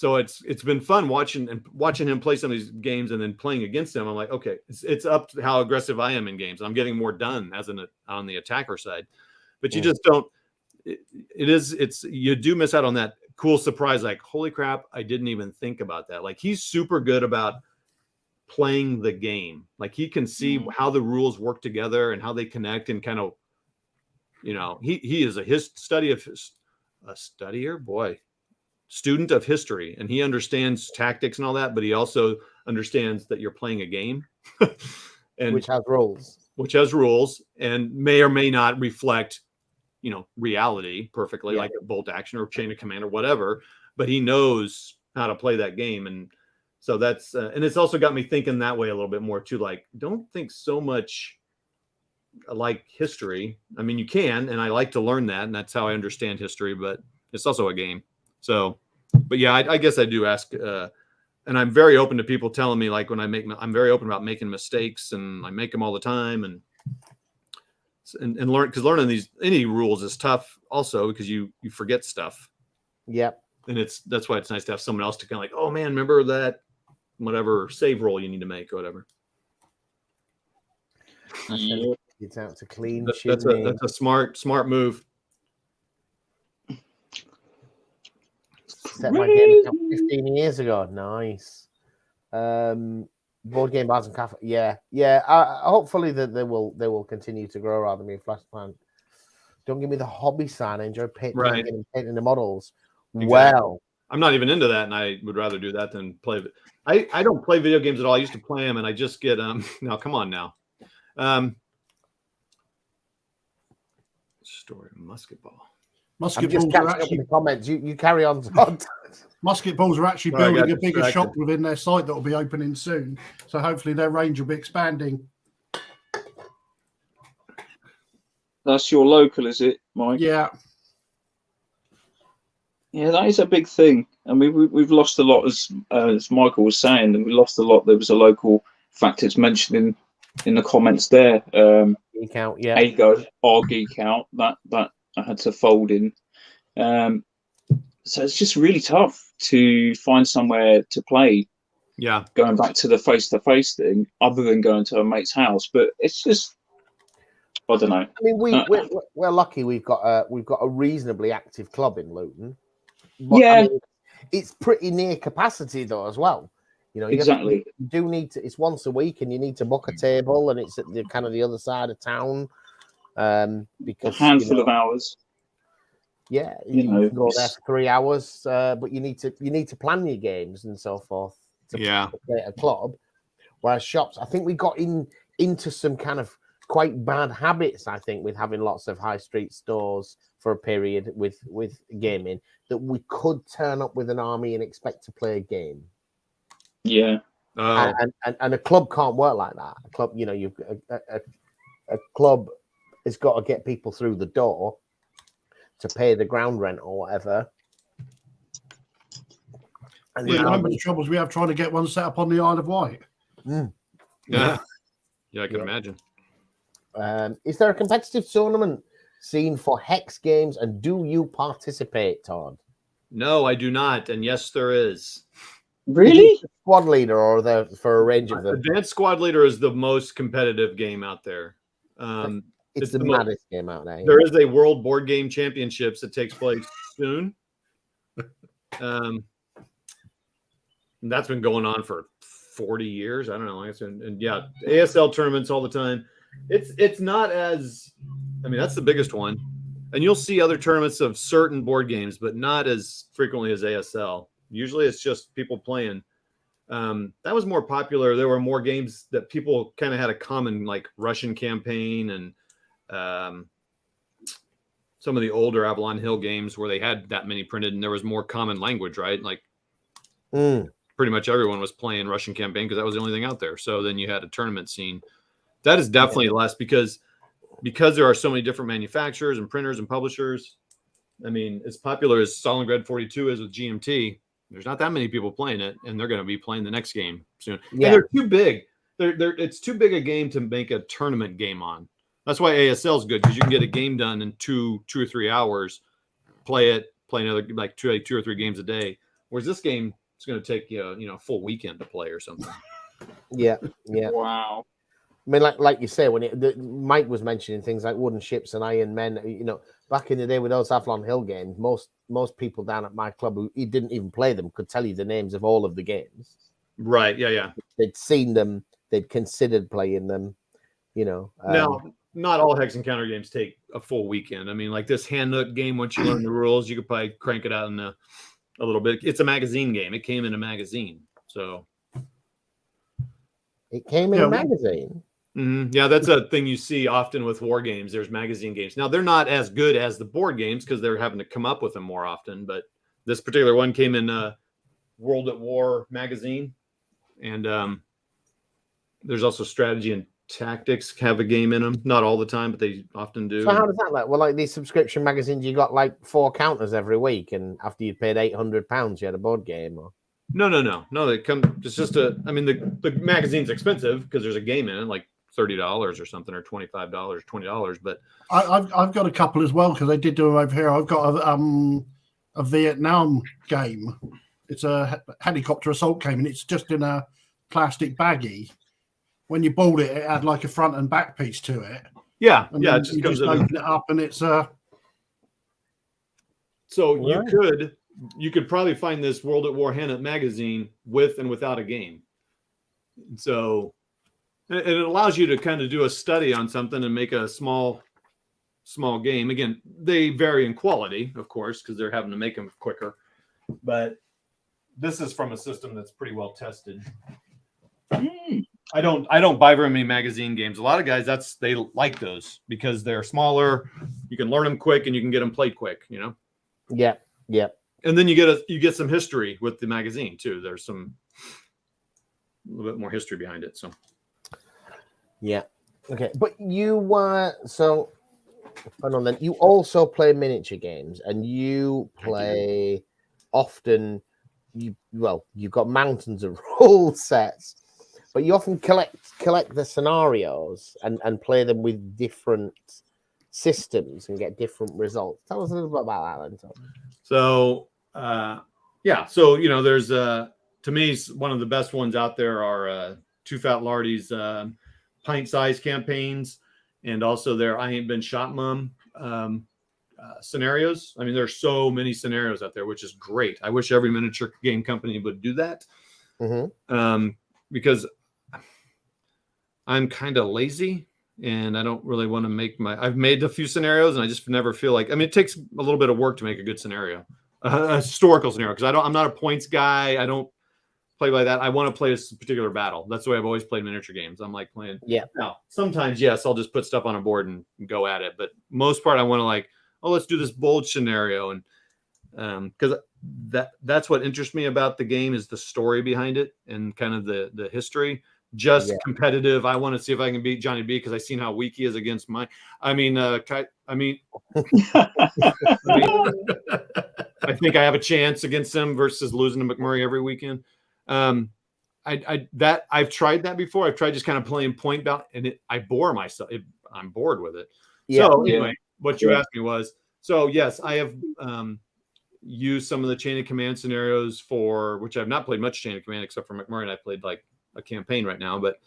it's been fun watching him play some of these games and then playing against him. I'm like, okay, it's up to how aggressive I am in games. I'm getting more done on the attacker side, but you just don't. you do miss out on that cool surprise. Like, holy crap, I didn't even think about that. Like, he's super good about playing the game. Like, he can see how the rules work together and how they connect, and kind of, he is a student of history, and he understands tactics and all that, but he also understands that you're playing a game and which has rules and may or may not reflect, reality perfectly, like a bolt action or chain of command or whatever, but he knows how to play that game. And so that's, and it's also got me thinking that way a little bit more too. Like, don't think so much like history. I mean, you can, and I like to learn that, and that's how I understand history, but it's also a game. So, but yeah, I guess I do ask, and I'm very open to people telling me, like, when I'm very open about making mistakes, and I make them all the time, and learn, because learning any rules is tough also, because you forget stuff. Yep. And that's why it's nice to have someone else to kind of like, oh man, remember that, whatever save roll you need to make or whatever. It's out to clean. That's a smart move. Set my game account 15 years ago. Nice. Board game bars and cafe. Yeah. Hopefully that they will continue to grow rather than be a flash plant. Don't give me the hobby sign. I enjoy painting the models. Exactly. Well, I'm not even into that, and I would rather do that than play. I don't play video games at all. I used to play them, and I just get now. Come on now. Story musket ball. Musket balls are actually in the comments. You carry on, Todd. Musket balls are actually building a bigger shop within their site that will be opening soon. So hopefully their range will be expanding. That's your local, is it, Mike? Yeah. Yeah, that is a big thing. I mean, we've lost a lot, as Michael was saying, and we lost a lot. There was a local, in fact, it's mentioned in the comments there. Geek out, yeah. Ago, our Geek Out, that I had to fold in. So it's just really tough to find somewhere to play. Yeah. Going back to the face-to-face thing, other than going to a mate's house, but it's just, I don't know. I mean, we're lucky. We've got a reasonably active club in Luton. But, yeah, I mean, it's pretty near capacity though as well. Exactly. You do need to. It's once a week, and you need to book a table, and it's at the kind of the other side of town. Because a handful of hours. Yeah, you can go there for 3 hours, but you need to plan your games and so forth to play at a club. Whereas shops, I think we got into some kind of quite bad habits, I think, with having lots of high street stores for a period with gaming, that we could turn up with an army and expect to play a game. Yeah. And a club can't work like that. A club, a club has got to get people through the door to pay the ground rent or whatever. And remember the troubles we have trying to get one set up on the Isle of Wight. Yeah, I can imagine. Is there a competitive tournament scene for Hex games, and do you participate, Todd? No, I do not. And yes, there is. Really? Squad leader, or for a range of them? Advanced Squad Leader is the most competitive game out there. It's the maddest game out there. There is a World Board Game Championships that takes place soon. And that's been going on for 40 years. I don't know. And yeah, ASL tournaments all the time. It's not as, I mean, that's the biggest one. And you'll see other tournaments of certain board games, but not as frequently as ASL. Usually it's just people playing. That was more popular. There were more games that people kind of had a common, like Russian Campaign and some of the older Avalon Hill games where they had that many printed, and there was more common language, right? Like pretty much everyone was playing Russian Campaign because that was the only thing out there. So then you had a tournament scene. That is definitely less because there are so many different manufacturers and printers and publishers. I mean, as popular as Stalingrad 42 is with GMT, there's not that many people playing it, and they're going to be playing the next game soon. Yeah. And they're too big. It's too big a game to make a tournament game on. That's why ASL is good, because you can get a game done in two or 3 hours, play another like two or three games a day. Whereas this game, it's going to take a full weekend to play or something. Yeah. Wow. mean, like you say, when Mike was mentioning things like Wooden Ships and Iron Men, you know, back in the day with those Avalon Hill games, most people down at my club who didn't even play them could tell you the names of all of the games. Right. Yeah. They'd seen them. They'd considered playing them. You know. Now, not all Hex Encounter games take a full weekend. I mean, like this Hand Nook game, once you learn the rules, you could probably crank it out in a little bit. It's a magazine game. It came in a magazine, so it came in a magazine. Yeah, that's a thing you see often with war games. There's magazine games. Now, they're not as good as the board games because they're having to come up with them more often. But this particular one came in World at War magazine, and there's also Strategy and Tactics have a game in them. Not all the time, but they often do. So how does that work? Well, like these subscription magazines, you got like 4 counters every week, and after you paid £800, you had a board game. Or No. They come. It's just I mean, the magazine's expensive because there's a game in it, like $30 or something, or $25, $20. But I've got a couple as well because they did do them over here. I've got a Vietnam game. It's a helicopter assault game, and it's just in a plastic baggie. When you bought it, it had like a front and back piece to it. Yeah, and it just you comes just open it up, and it's So Right. you could probably find this World at War Hand Up magazine with and without a game. So and it allows you to kind of do a study on something and make a small game. Again, they vary in quality, of course, because they're having to make them quicker. But this is from a system that's pretty well tested. I don't buy very many magazine games. A lot of guys, they like those because they're smaller. You can learn them quick and you can get them played quick, you know? yeah. And then you get some history with the magazine too. There's a little bit more history behind it. So Yeah. Okay. But you were hold on then. You also play miniature games, and you play often. You've got mountains of rule sets, but you often collect the scenarios and play them with different systems and get different results. Tell us a little bit about that, then, Tom. So So you know, there's to me one of the best ones out there are Two Fat Lardy's pint-sized campaigns, and also their I Ain't Been Shot Mom scenarios. I mean, there's so many scenarios out there, which is great. I wish every miniature game company would do that, because I'm kind of lazy and I don't really want to make I've made a few scenarios and I just never feel like, I mean, it takes a little bit of work to make a good scenario, a historical scenario, because I'm not a points guy. I don't play like that. I want to play a particular battle. That's the way I've always played miniature games. I'm like playing. Yeah. Now, sometimes, yes, I'll just put stuff on a board and go at it. But most part, I want to like, oh, let's do this bold scenario. And because that's what interests me about the game is the story behind it and kind of the history. Just competitive. I want to see if I can beat Johnny B because I've seen how weak he is against mine. I think I have a chance against him versus losing to McMurray every weekend. I've tried that before. I've tried just kind of playing point bout, and I bore myself. I'm bored with it. Yeah. So anyway, what you asked me was, so yes, I have used some of the chain of command scenarios for which I've not played much chain of command except for McMurray, and I played like a campaign right now. But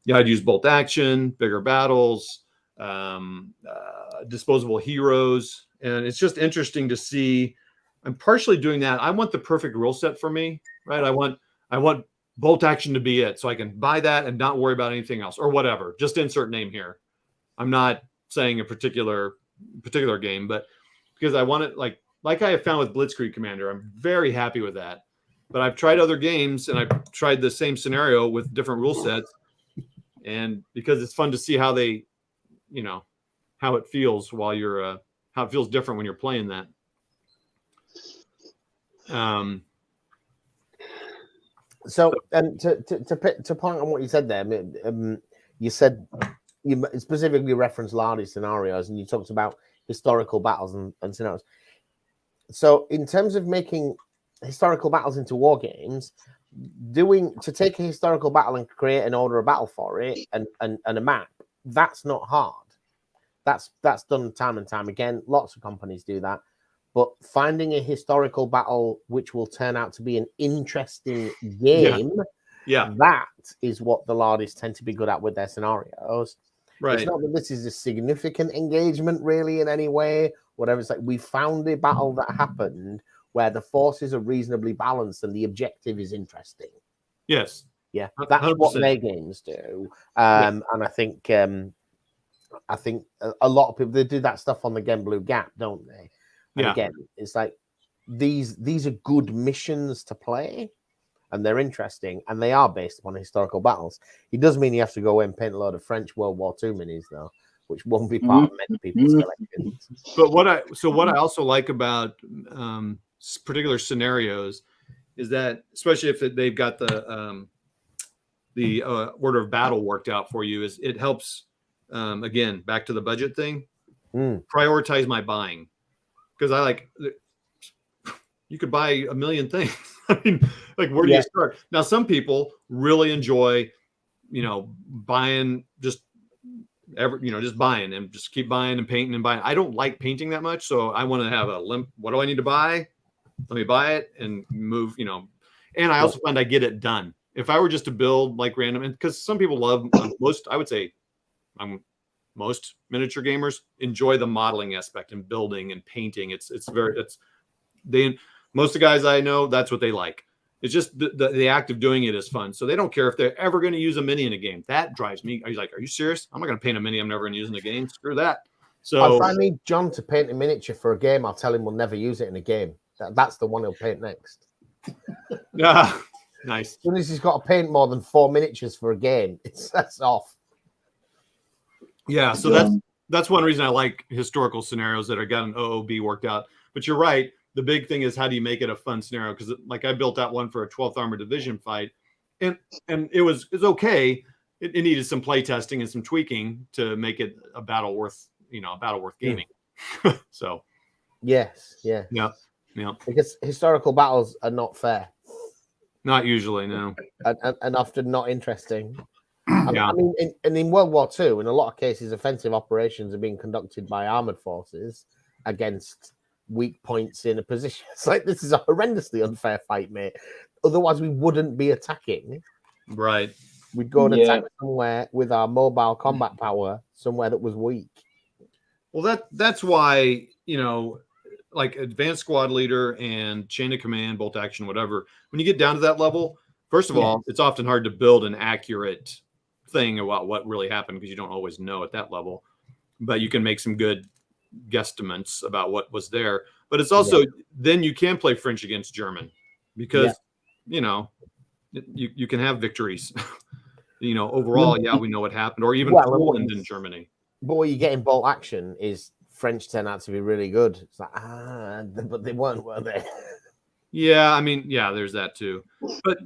yeah, I'd use bolt action, bigger battles, disposable heroes, and it's just interesting to see. I'm partially doing that. I want the perfect rule set for me, right? I want bolt action to be it, so I can buy that and not worry about anything else or whatever. Just insert name here. I'm not saying a particular game, but because I want it like I have found with Blitzkrieg Commander, I'm very happy with that. But I've tried other games and I've tried the same scenario with different rule sets, and because it's fun to see how they, how it feels while you're how it feels different when you're playing that. So, and to point on what you said there, you said you specifically referenced Lardy scenarios, and you talked about historical battles and scenarios. So, in terms of making historical battles into war games, to take a historical battle and create an order of battle for it and a map, that's not hard. That's done time and time again. Lots of companies do that. But finding a historical battle which will turn out to be an interesting game Yeah. That is what the Lardies tend to be good at with their scenarios. Right. It's not that this is a significant engagement really in any way. Whatever, it's like we found a battle that happened where the forces are reasonably balanced and the objective is interesting. Yes. Yeah, that's 100%. what their games do. Yeah. And I think a lot of people, they do that stuff on the Game Blue Gap, don't they? And Yeah. again, it's like these are good missions to play, and they're interesting, and they are based upon historical battles. It does mean you have to go and paint a load of French World War II minis, though, which won't be part of many people's collections. But what I also like about particular scenarios is that, especially if they've got the order of battle worked out for you, is it helps. Again, back to the budget thing. Prioritize my buying, because you could buy a million things. I mean, like, where do you start? Now, some people really enjoy, buying just buying and just keep buying and painting and buying. I don't like painting that much, so I want to have a limp. What do I need to buy? Let me buy it and move. And I also find I get it done. If I were just to build like random, and because some people love I would say, most miniature gamers enjoy the modeling aspect and building and painting. Most of the guys I know, that's what they like. It's just the act of doing it is fun. So they don't care if they're ever going to use a mini in a game. That drives me. He's like, are you serious? I'm not going to paint a mini I'm never going to use in a game. Screw that. So if I need John to paint a miniature for a game, I'll tell him we'll never use it in a game. That's the one he'll paint next. Yeah, nice. As soon as he's got to paint more than 4 miniatures for a game, that's off. Yeah, so that's one reason I like historical scenarios that are got an OOB worked out. But you're right. The big thing is, how do you make it a fun scenario? Because like I built that one for a 12th Armored Division fight, and it was okay. It needed some play testing and some tweaking to make it a battle worth gaming. So yes, yeah. Because historical battles are not fair. Not usually, no. And often not interesting. I mean, in World War II, in a lot of cases, offensive operations are being conducted by armored forces against weak points in a position. It's like, this is a horrendously unfair fight, mate. Otherwise, we wouldn't be attacking. Right. We'd go and attack somewhere with our mobile combat power, somewhere that was weak. Well, that's why, like advanced squad leader and chain of command, bolt action, whatever, when you get down to that level, first of all, it's often hard to build an accurate thing about what really happened, because you don't always know at that level, but you can make some good guesstimates about what was there. But it's also then you can play French against German, because you can have victories. Overall, we know what happened, or even Poland and Germany. But what you get in bolt action is French turn out to be really good. It's like, but they weren't, were they? Yeah, I mean, there's that too. But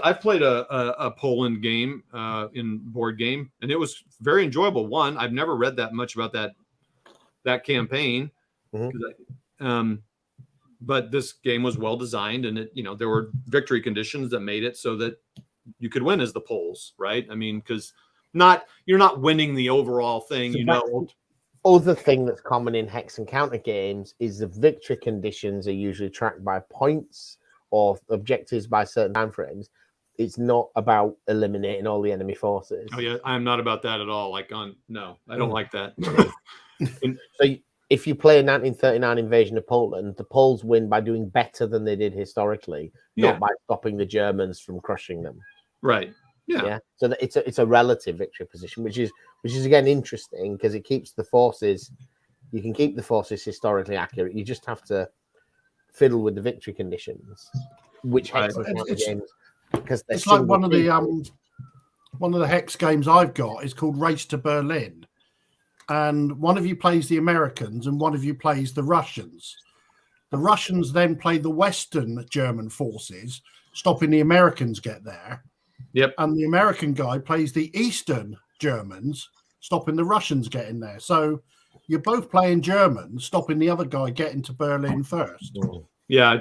I've played a Poland game in board game, and it was very enjoyable. One, I've never read that much about that campaign, but this game was well designed, and there were victory conditions that made it so that you could win as the Poles, right? I mean, because you're not winning the overall thing, Other thing that's common in Hex and Counter games is the victory conditions are usually tracked by points or objectives by certain time frames. It's not about eliminating all the enemy forces. Oh yeah, I'm not about that at all. No, I don't like that. So if you play a 1939 invasion of Poland, the Poles win by doing better than they did historically, not by stopping the Germans from crushing them. Right. Yeah. So that it's a relative victory position, which is again interesting, because it keeps the forces. You can keep the forces historically accurate. You just have to fiddle with the victory conditions, which Hex and Counter games, because it's like one of the Hex games I've got is called Race to Berlin, and one of you plays the Americans and one of you plays the Russians. The Russians then play the Western German forces, stopping the Americans get there. Yep. And the American guy plays the Eastern Germans, stopping the Russians getting there. So you're both playing Germans, stopping the other guy getting to Berlin first. Yeah,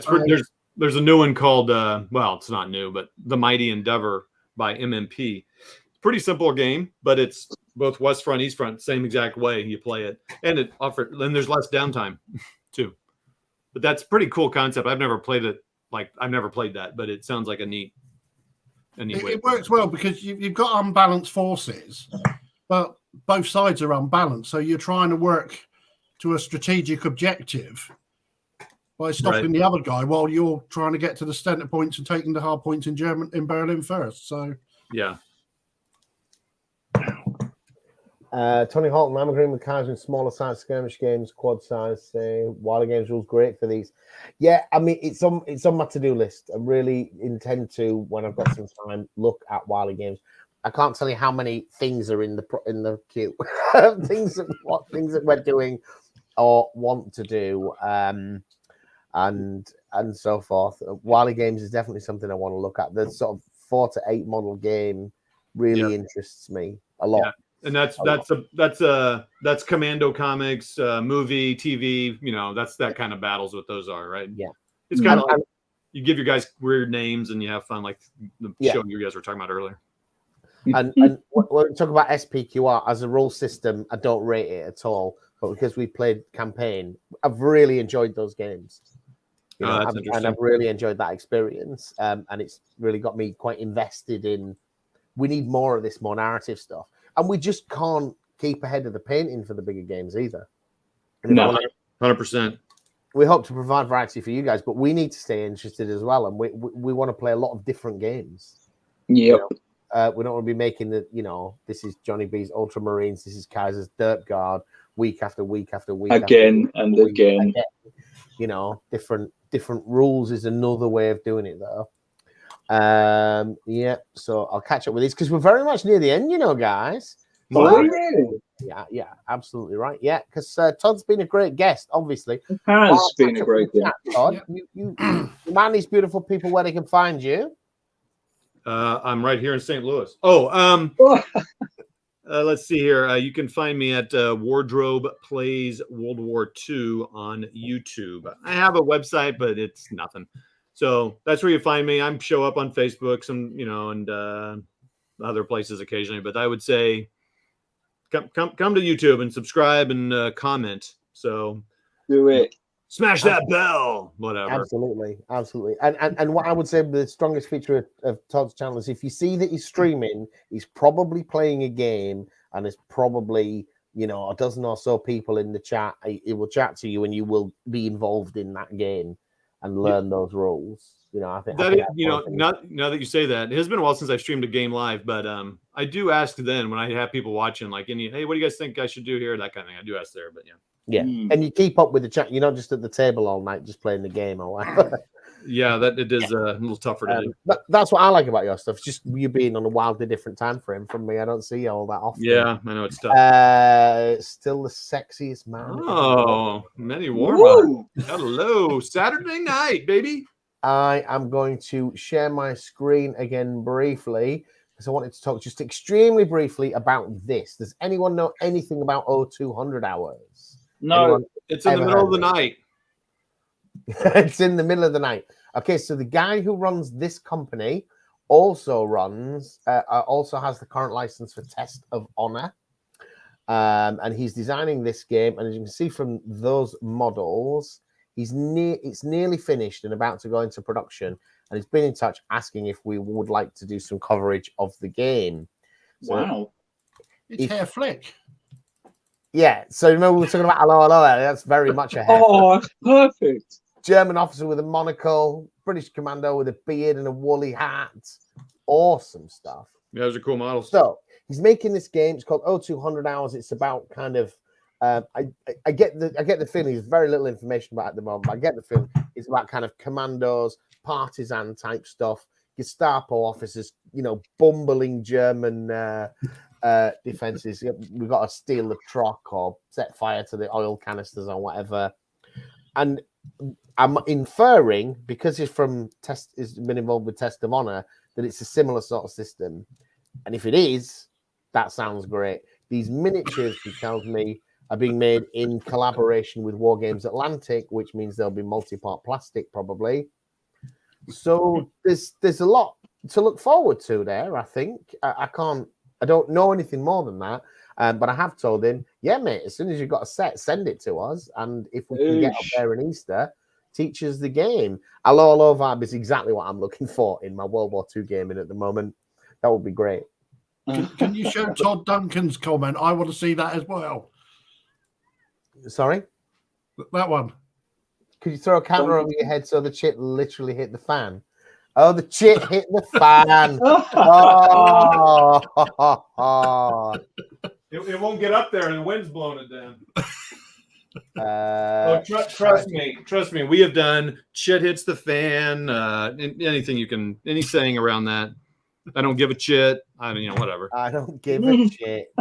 there's a new one called it's not new, but The Mighty Endeavor by MMP. Pretty simple game, but it's both West Front, East Front, same exact way you play it, and there's less downtime too. But that's a pretty cool concept. I've never played it. I've never played that, but it sounds like a neat It works well because you've got unbalanced forces, but both sides are unbalanced. So you're trying to work to a strategic objective by stopping the other guy while you're trying to get to the center points and taking the hard points in Berlin first. So yeah. Tony Halton, I'm agreeing with Kaiser in smaller size skirmish games, quad size. Wilder Games rules great for these. Yeah, I mean it's on my to-do list. I really intend to, when I've got some time, look at Wilder Games. I can't tell you how many things are in the queue, things that we're doing or want to do, and so forth. Wilder Games is definitely something I want to look at. The sort of 4 to 8 model game really interests me a lot. Yeah. And that's Commando Comics, movie, TV. You know, that's that kind of battles what those are, right? Yeah, it's kind of like you give your guys weird names and you have fun, like the show you guys were talking about earlier. And when we talk about SPQR as a rule system, I don't rate it at all. But because we played campaign, I've really enjoyed those games. You know, and I've really enjoyed that experience. And it's really got me quite invested in. We need more of this, more narrative stuff. And we just can't keep ahead of the painting for the bigger games either. No, 100%. We hope to provide variety for you guys, but we need to stay interested as well. And we want to play a lot of different games. Yep. You know, we don't want to be making this is Johnny B's Ultramarines, this is Kaiser's Dirt Guard, week after week after week. Again. You know, different rules is another way of doing it, though. So I'll catch up with these because we're very much near the end, you know, guys. Yeah, absolutely right. Yeah, because Todd's been a great guest, obviously. Has been a great guest. Todd, you remind these beautiful people where they can find you. I'm right here in St. Louis. Let's see here. You can find me at Wardrobe Plays World War II on YouTube. I have a website, but it's nothing. So that's where you find me. I show up on Facebook, and other places occasionally. But I would say come to YouTube and subscribe and comment. So do it. Smash that bell. Whatever. Absolutely. And what I would say the strongest feature of Todd's channel is if you see that he's streaming, he's probably playing a game, and there's probably a dozen or so people in the chat. He will chat to you, and you will be involved in that game and learn those rules. I think now that you say that, it has been a while since I've streamed a game live, but I do ask then when I have people watching, like, hey, what do you guys think I should do here? That kind of thing. I do ask there, but yeah. And you keep up with the chat. You're not just at the table all night just playing the game or whatever. Yeah, that it is a little tougher to do. But that's what I like about your stuff. Just you being on a wildly different time frame from me. I don't see you all that often. Yeah, I know it's tough. Still the sexiest man. Oh, many warm. Hello, Saturday night, baby. I am going to share my screen again briefly because I wanted to talk just extremely briefly about this. Does anyone know anything about 0200 hours? No, it's in the middle of the night. It's in the middle of the night. Okay, so the guy who runs this company also has the current license for Test of Honor. And he's designing this game. And as you can see from those models, it's nearly finished and about to go into production. And he's been in touch asking if we would like to do some coverage of the game. So wow. It's hair flick. Yeah, so remember we were talking about hello. That's very much a hair. Oh, perfect. German officer with a monocle, British commando with a beard and a woolly hat. Awesome stuff. Yeah, those are cool models. So he's making this game. It's called 0200 Hours. It's about kind of I get the feeling there's very little information about it at the moment, but I get the feeling it's about kind of commandos, partisan type stuff, Gestapo officers, bumbling German defenses. We've got to steal the truck or set fire to the oil canisters or whatever. And I'm inferring, because he's been involved with Test of Honor, that it's a similar sort of system. And if it is, that sounds great. These miniatures, he tells me, are being made in collaboration with War Games Atlantic, which means there'll be multi-part plastic probably. So there's a lot to look forward to there, I think. I don't know anything more than that. But I have told him, yeah, mate, as soon as you've got a set, send it to us. And if we can get up there in Easter, teaches the game. Hello Vibe is exactly what I'm looking for in my World War II gaming at the moment. That would be great. Can you show Todd Duncan's comment? I want to see that as well. Sorry? That one. Could you throw a counter over your head so the chit literally hit the fan? Oh, the chit hit the fan. Oh. It won't get up there, and the wind's blowing it down. Trust me. We have done shit hits the fan. Anything you can, any saying around that. I don't give a shit. Whatever. I don't give a shit.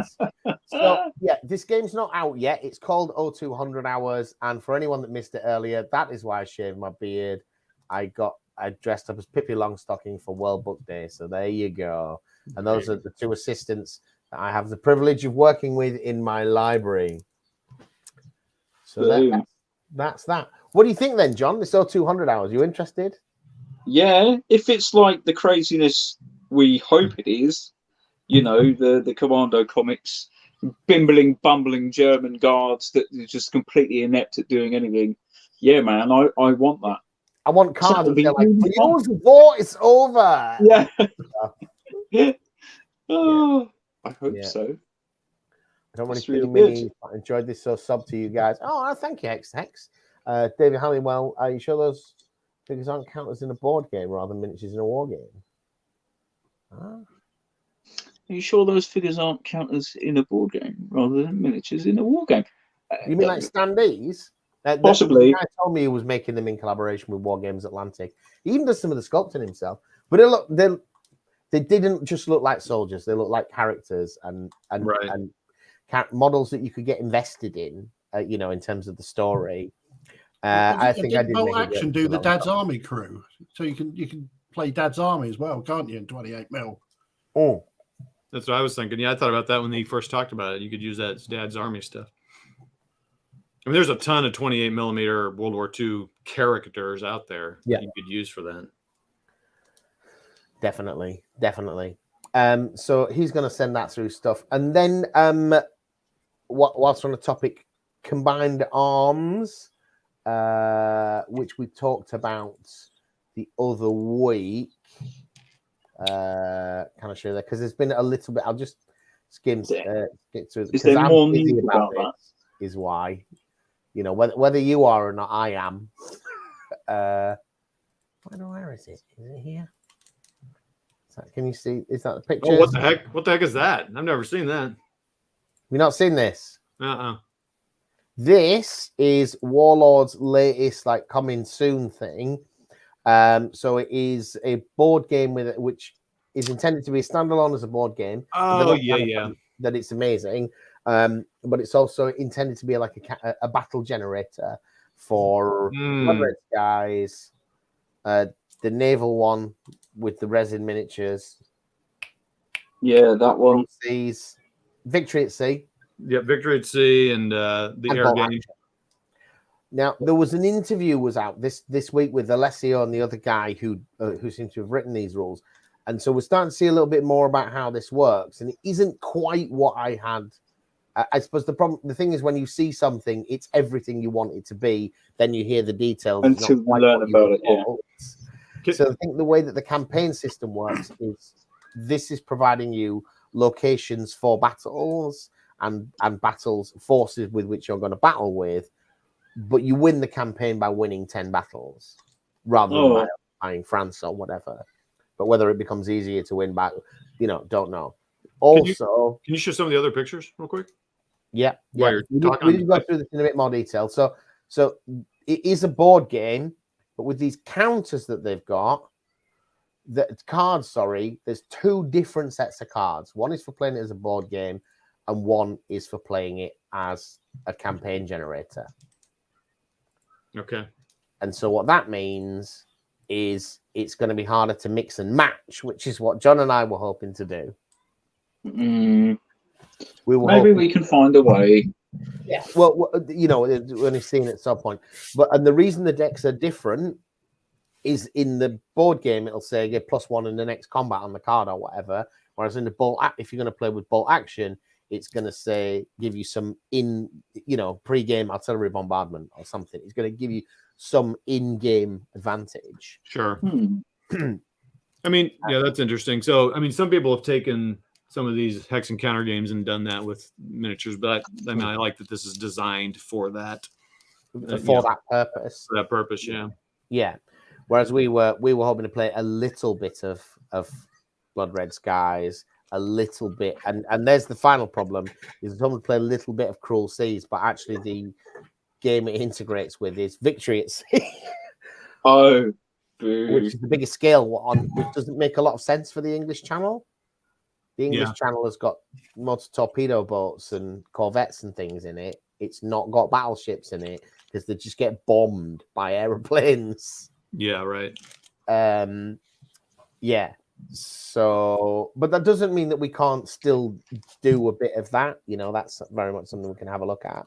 So yeah, this game's not out yet. It's called 0200 Hours, and for anyone that missed it earlier, that is why I shaved my beard. I dressed up as Pippi Longstocking for World Book Day. So there you go. And those are the two assistants that I have the privilege of working with in my library. So that's that. What do you think then, John? This 0200 Hours, you interested? Yeah, if it's like the craziness we hope it is, the Commando comics, bumbling German guards that are just completely inept at doing anything. Yeah, man, I want that. I want cards that are like, use the war, it's over. Yeah. Oh, I hope so. I don't want to feel me. I enjoyed this, so sub to you guys. Oh, thank you, Hex. David Halliwell, are you sure those figures aren't counters in a board game rather than miniatures in a war game? Are you sure those figures aren't counters in a board game rather than miniatures in a war game? You mean like standees? Possibly. The guy told me he was making them in collaboration with War Games Atlantic. He even does some of the sculpting himself. But they didn't just look like soldiers. They look like characters and models that you could get invested in, in terms of the story. I think I did Bolt Action do the Dad's Army crew, so you can play Dad's Army as well, can't you? In 28mm. Oh, that's what I was thinking. Yeah, I thought about that when he first talked about it. You could use that as Dad's Army stuff. I mean, there's a ton of 28mm World War II characters out there that you could use for that. Definitely. So he's going to send that through stuff. And then whilst on the topic, combined arms, which we talked about the other week. Can I show that? Because there's been a little bit. I'll just skim through. Is there more news about that? Is why, whether you are or not, I am. Where is it? Is it here? Can you see? Is that the picture? Oh, what the heck? What the heck is that? I've never seen that. You've not seen this? This is Warlord's latest, coming soon thing. So it is a board game which is intended to be a standalone as a board game. Oh, yeah. That it's amazing. But it's also intended to be like a battle generator for Red Skies, the naval one with the resin miniatures. Yeah, that one. Seas, Victory at Sea. Yeah, Victory at Sea and the air game. Now, there was an interview was out this week with Alessio and the other guy who seems to have written these rules. And so we're starting to see a little bit more about how this works. And it isn't quite what I had. I suppose the thing is when you see something, it's everything you want it to be. Then you hear the details. Until you learn about it, yeah. So I think the way that the campaign system works is this is providing you locations for battles and battles, forces with which you're going to battle with. But you win the campaign by winning 10 battles rather than by buying France or whatever. But whether it becomes easier to win back, don't know. Also, can you show some of the other pictures real quick? Yeah. We need to go through this in a bit more detail. So it is a board game, but with these counters that they've got, there's two different sets of cards. One is for playing it as a board game, and one is for playing it as a campaign generator. Okay. And so what that means is it's going to be harder to mix and match, which is what John and I were hoping to do. Maybe we can find a way. Yeah. Well, we're only seeing it at some point. And the reason the decks are different is in the board game, it'll say get +1 in the next combat on the card or whatever. Whereas in the if you're going to play with bolt action, it's going to say give you some pre-game artillery bombardment or something. It's going to give you some in-game advantage. Sure. I mean, yeah, that's interesting. So, I mean, some people have taken some of these Hex and Counter games and done that with miniatures, but I mean, I like that this is designed for that. For that purpose. For that purpose, yeah. Yeah. Whereas we were hoping to play a little bit of Blood Red Skies, a little bit, and there's the final problem is someone play a little bit of Cruel Seas, but actually the game it integrates with is Victory at Sea. Oh, which is the biggest scale one, which doesn't make a lot of sense for the English channel. The English channel has got motor torpedo boats and corvettes and things in it. It's not got battleships in it because they just get bombed by aeroplanes. Yeah, right. Yeah. So, but that doesn't mean that we can't still do a bit of that. You know, that's very much something we can have a look at.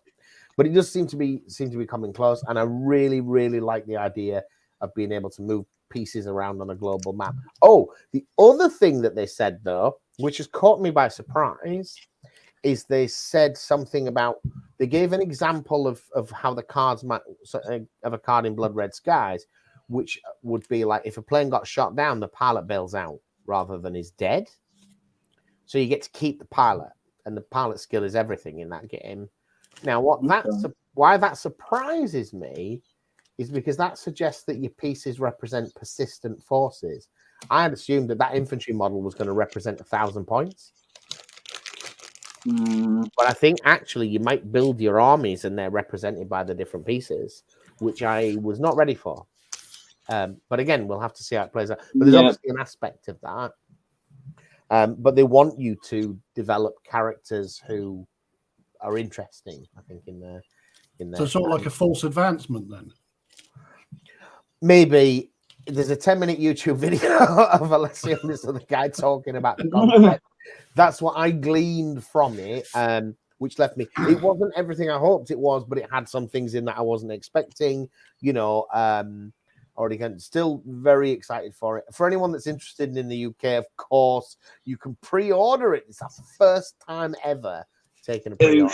But it does seem to be coming close, and I really, really like the idea of being able to move pieces around on a global map. Oh, the other thing that they said though, which has caught me by surprise, is they said something about they gave an example of how the cards might of a card in Blood Red Skies, which would be like if a plane got shot down, the pilot bails out rather than is dead. So you get to keep the pilot, and the pilot skill is everything in that game. Now, why that surprises me is because that suggests that your pieces represent persistent forces. I had assumed that infantry model was going to represent 1,000 points. But I think actually you might build your armies and they're represented by the different pieces, which I was not ready for. But again, we'll have to see how it plays out. But there's obviously an aspect of that. But they want you to develop characters who are interesting, I think, in their so sort of like a false advancement then. Maybe there's a 10-minute YouTube video of Alessio and this other guy talking about the concept. That's what I gleaned from it, which left me. It wasn't everything I hoped it was, but it had some things in that I wasn't expecting. You know, still very excited for it. For anyone that's interested in the UK, of course, you can pre-order it. It's our first time ever taking a pre-order.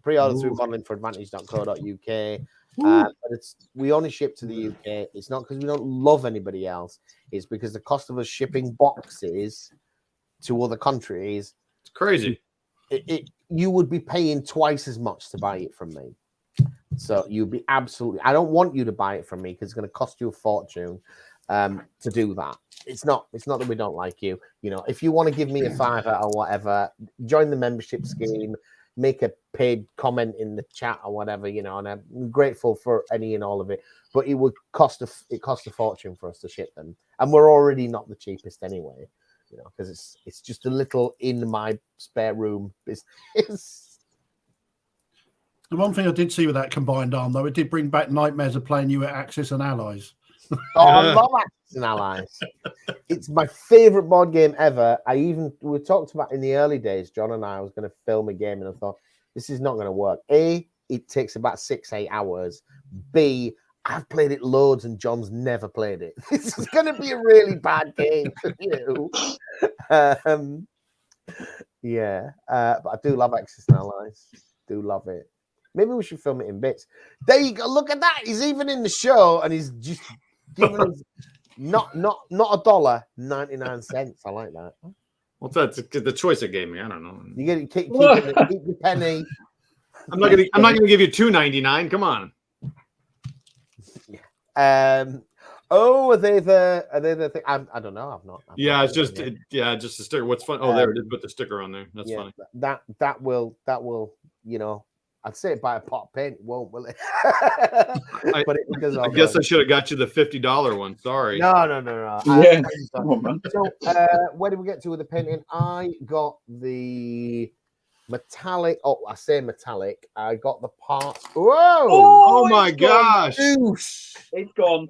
Pre-order through modeling4advantage.co.uk. But we only ship to the UK. It's not because we don't love anybody else. It's because the cost of us shipping boxes to other countries, it's crazy. You would be paying twice as much to buy it from me. So you'd be absolutely. I don't want you to buy it from me because it's going to cost you a fortune to do that. It's not that we don't like you. You know, if you want to give me a $5 or whatever, join the membership scheme. Make a paid comment in the chat or whatever, you know, and I'm grateful for any and all of it. But it would cost a fortune for us to ship them, and we're already not the cheapest anyway, you know, because it's just a little in my spare room business. The one thing I did see with that combined arm, though, it did bring back nightmares of playing you at Axis and Allies. Oh, I love Axis and Allies. It's my favorite board game ever. We talked about in the early days, John and I was going to film a game, and I thought this is not going to work. A, it takes about 6-8 hours. B, I've played it loads and John's never played it. This is going to be a really bad game for you. But I do love Axis and Allies. Do love it. Maybe we should film it in bits. There you go. Look at that. He's even in the show, and he's just giving us not $1, 99 cents. I like that. Well, that's the choice it gave me. I don't know. You get keep your penny. I'm not gonna give you $2.99. Come on. Are they the thing? I don't know. I've not. It's just just a sticker. What's fun? Oh, there it is. Put the sticker on there. That's funny. That will you know. I'd say buy a pot of paint. It won't, will it? But I guess I should have got you the $50 one. Sorry. No. Yeah. So where did we get to with the painting? I got the metallic. Oh, I say metallic. I got the parts. Whoa! Oh my gosh! It's gone.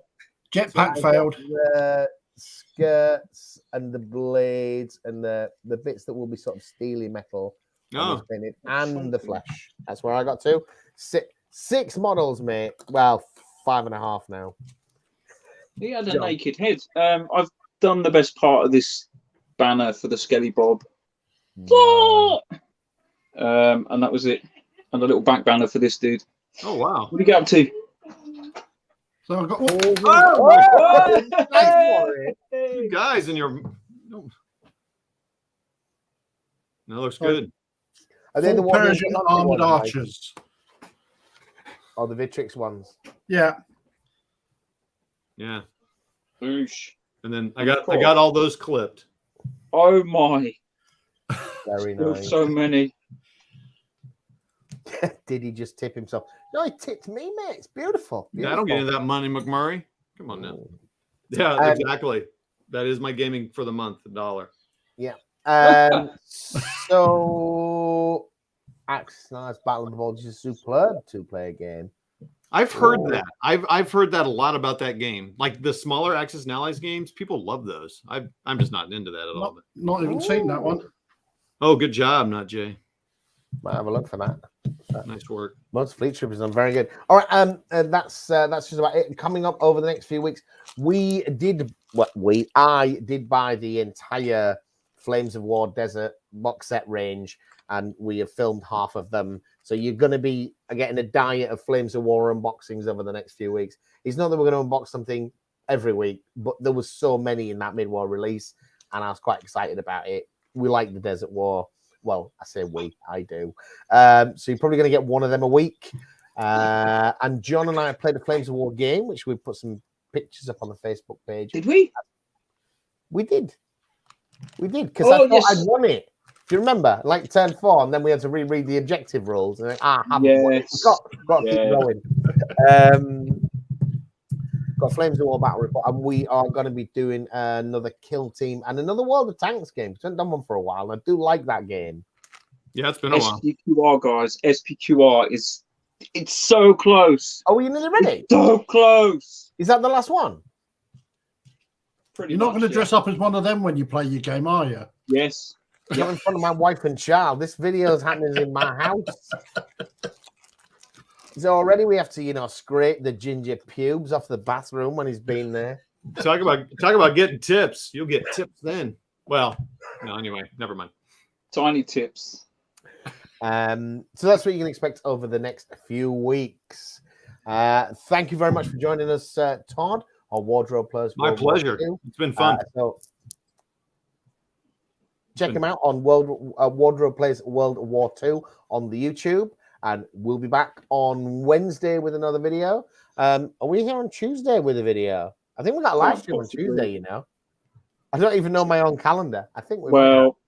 Jetpack failed. The skirts and the blades and the bits that will be sort of steely metal. And the flesh. That's where I got to. Six models, mate. Well, 5.5 now. He had a naked head. I've done the best part of this banner for the Skelly Bob. Yeah. And that was it. And a little back banner for this dude. Oh, wow. What do you get up to? So I've got. Oh my God. Hey! You guys and your. That looks good. Are they the Full ones Persian armored archers. Or the Vitrix ones? Yeah. Yeah. Boosh. And then I got all those clipped. Oh my. Very Still nice. so many. Did he just tip himself? No, he tipped me, mate. It's beautiful. Yeah, I don't get into that money, McMurray. Come on now. Yeah, exactly. That is my gaming for the month, $1. Yeah. So, Axis Knights Battle of the Bulges is a superb 2-player game. I've heard that. I've heard that a lot about that game. Like the smaller Axis and Allies games, people love those. I'm just not into that at all. Not even seen that one. Oh, good job, not Jay. Might have a look for that. Nice work. Most Fleet Troopers done very good. All right, that's just about it. Coming up over the next few weeks, I did buy the entire Flames of War Desert box set range, and we have filmed half of them. So you're going to be getting a diet of Flames of War unboxings over the next few weeks. It's not that we're going to unbox something every week, but there was so many in that mid-war release, and I was quite excited about it. We like the Desert War. Well, I say we, I do. So you're probably going to get one of them a week. And John and I played the Flames of War game, which we put some pictures up on the Facebook page. Did we? We did. We did, because I thought I'd won it. Do you remember? Like turn 4, and then we had to reread the objective rules. And haven't won it. Got to keep going. Got Flames of War Battle Report, and we are going to be doing another Kill Team and another World of Tanks game. We haven't done one for a while, and I do like that game. Yeah, it's been a while. SPQR, guys. SPQR it's so close. Oh, are you nearly ready? It's so close. Is that the last one? You're not going to dress up as one of them when you play your game, are you? Yes. Not in front of my wife and child. This video is happening in my house. So already we have to, scrape the ginger pubes off the bathroom when he's been there. Talk about getting tips. You'll get tips then. Well, no, anyway, never mind. Tiny tips. So that's what you can expect over the next few weeks. Thank you very much for joining us, Todd, on Wardrobe Players. My pleasure. It's been fun. So check him out on Wardrobe Plays World War II on the YouTube. And we'll be back on Wednesday with another video. Are we here on Tuesday with a video? I think we got a live stream on Tuesday, I don't even know my own calendar. I think we will.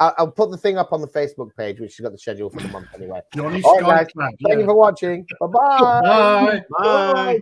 I'll put the thing up on the Facebook page, which has got the schedule for the month anyway. All right, guys. Thank you for watching. Bye-bye. Bye. Bye.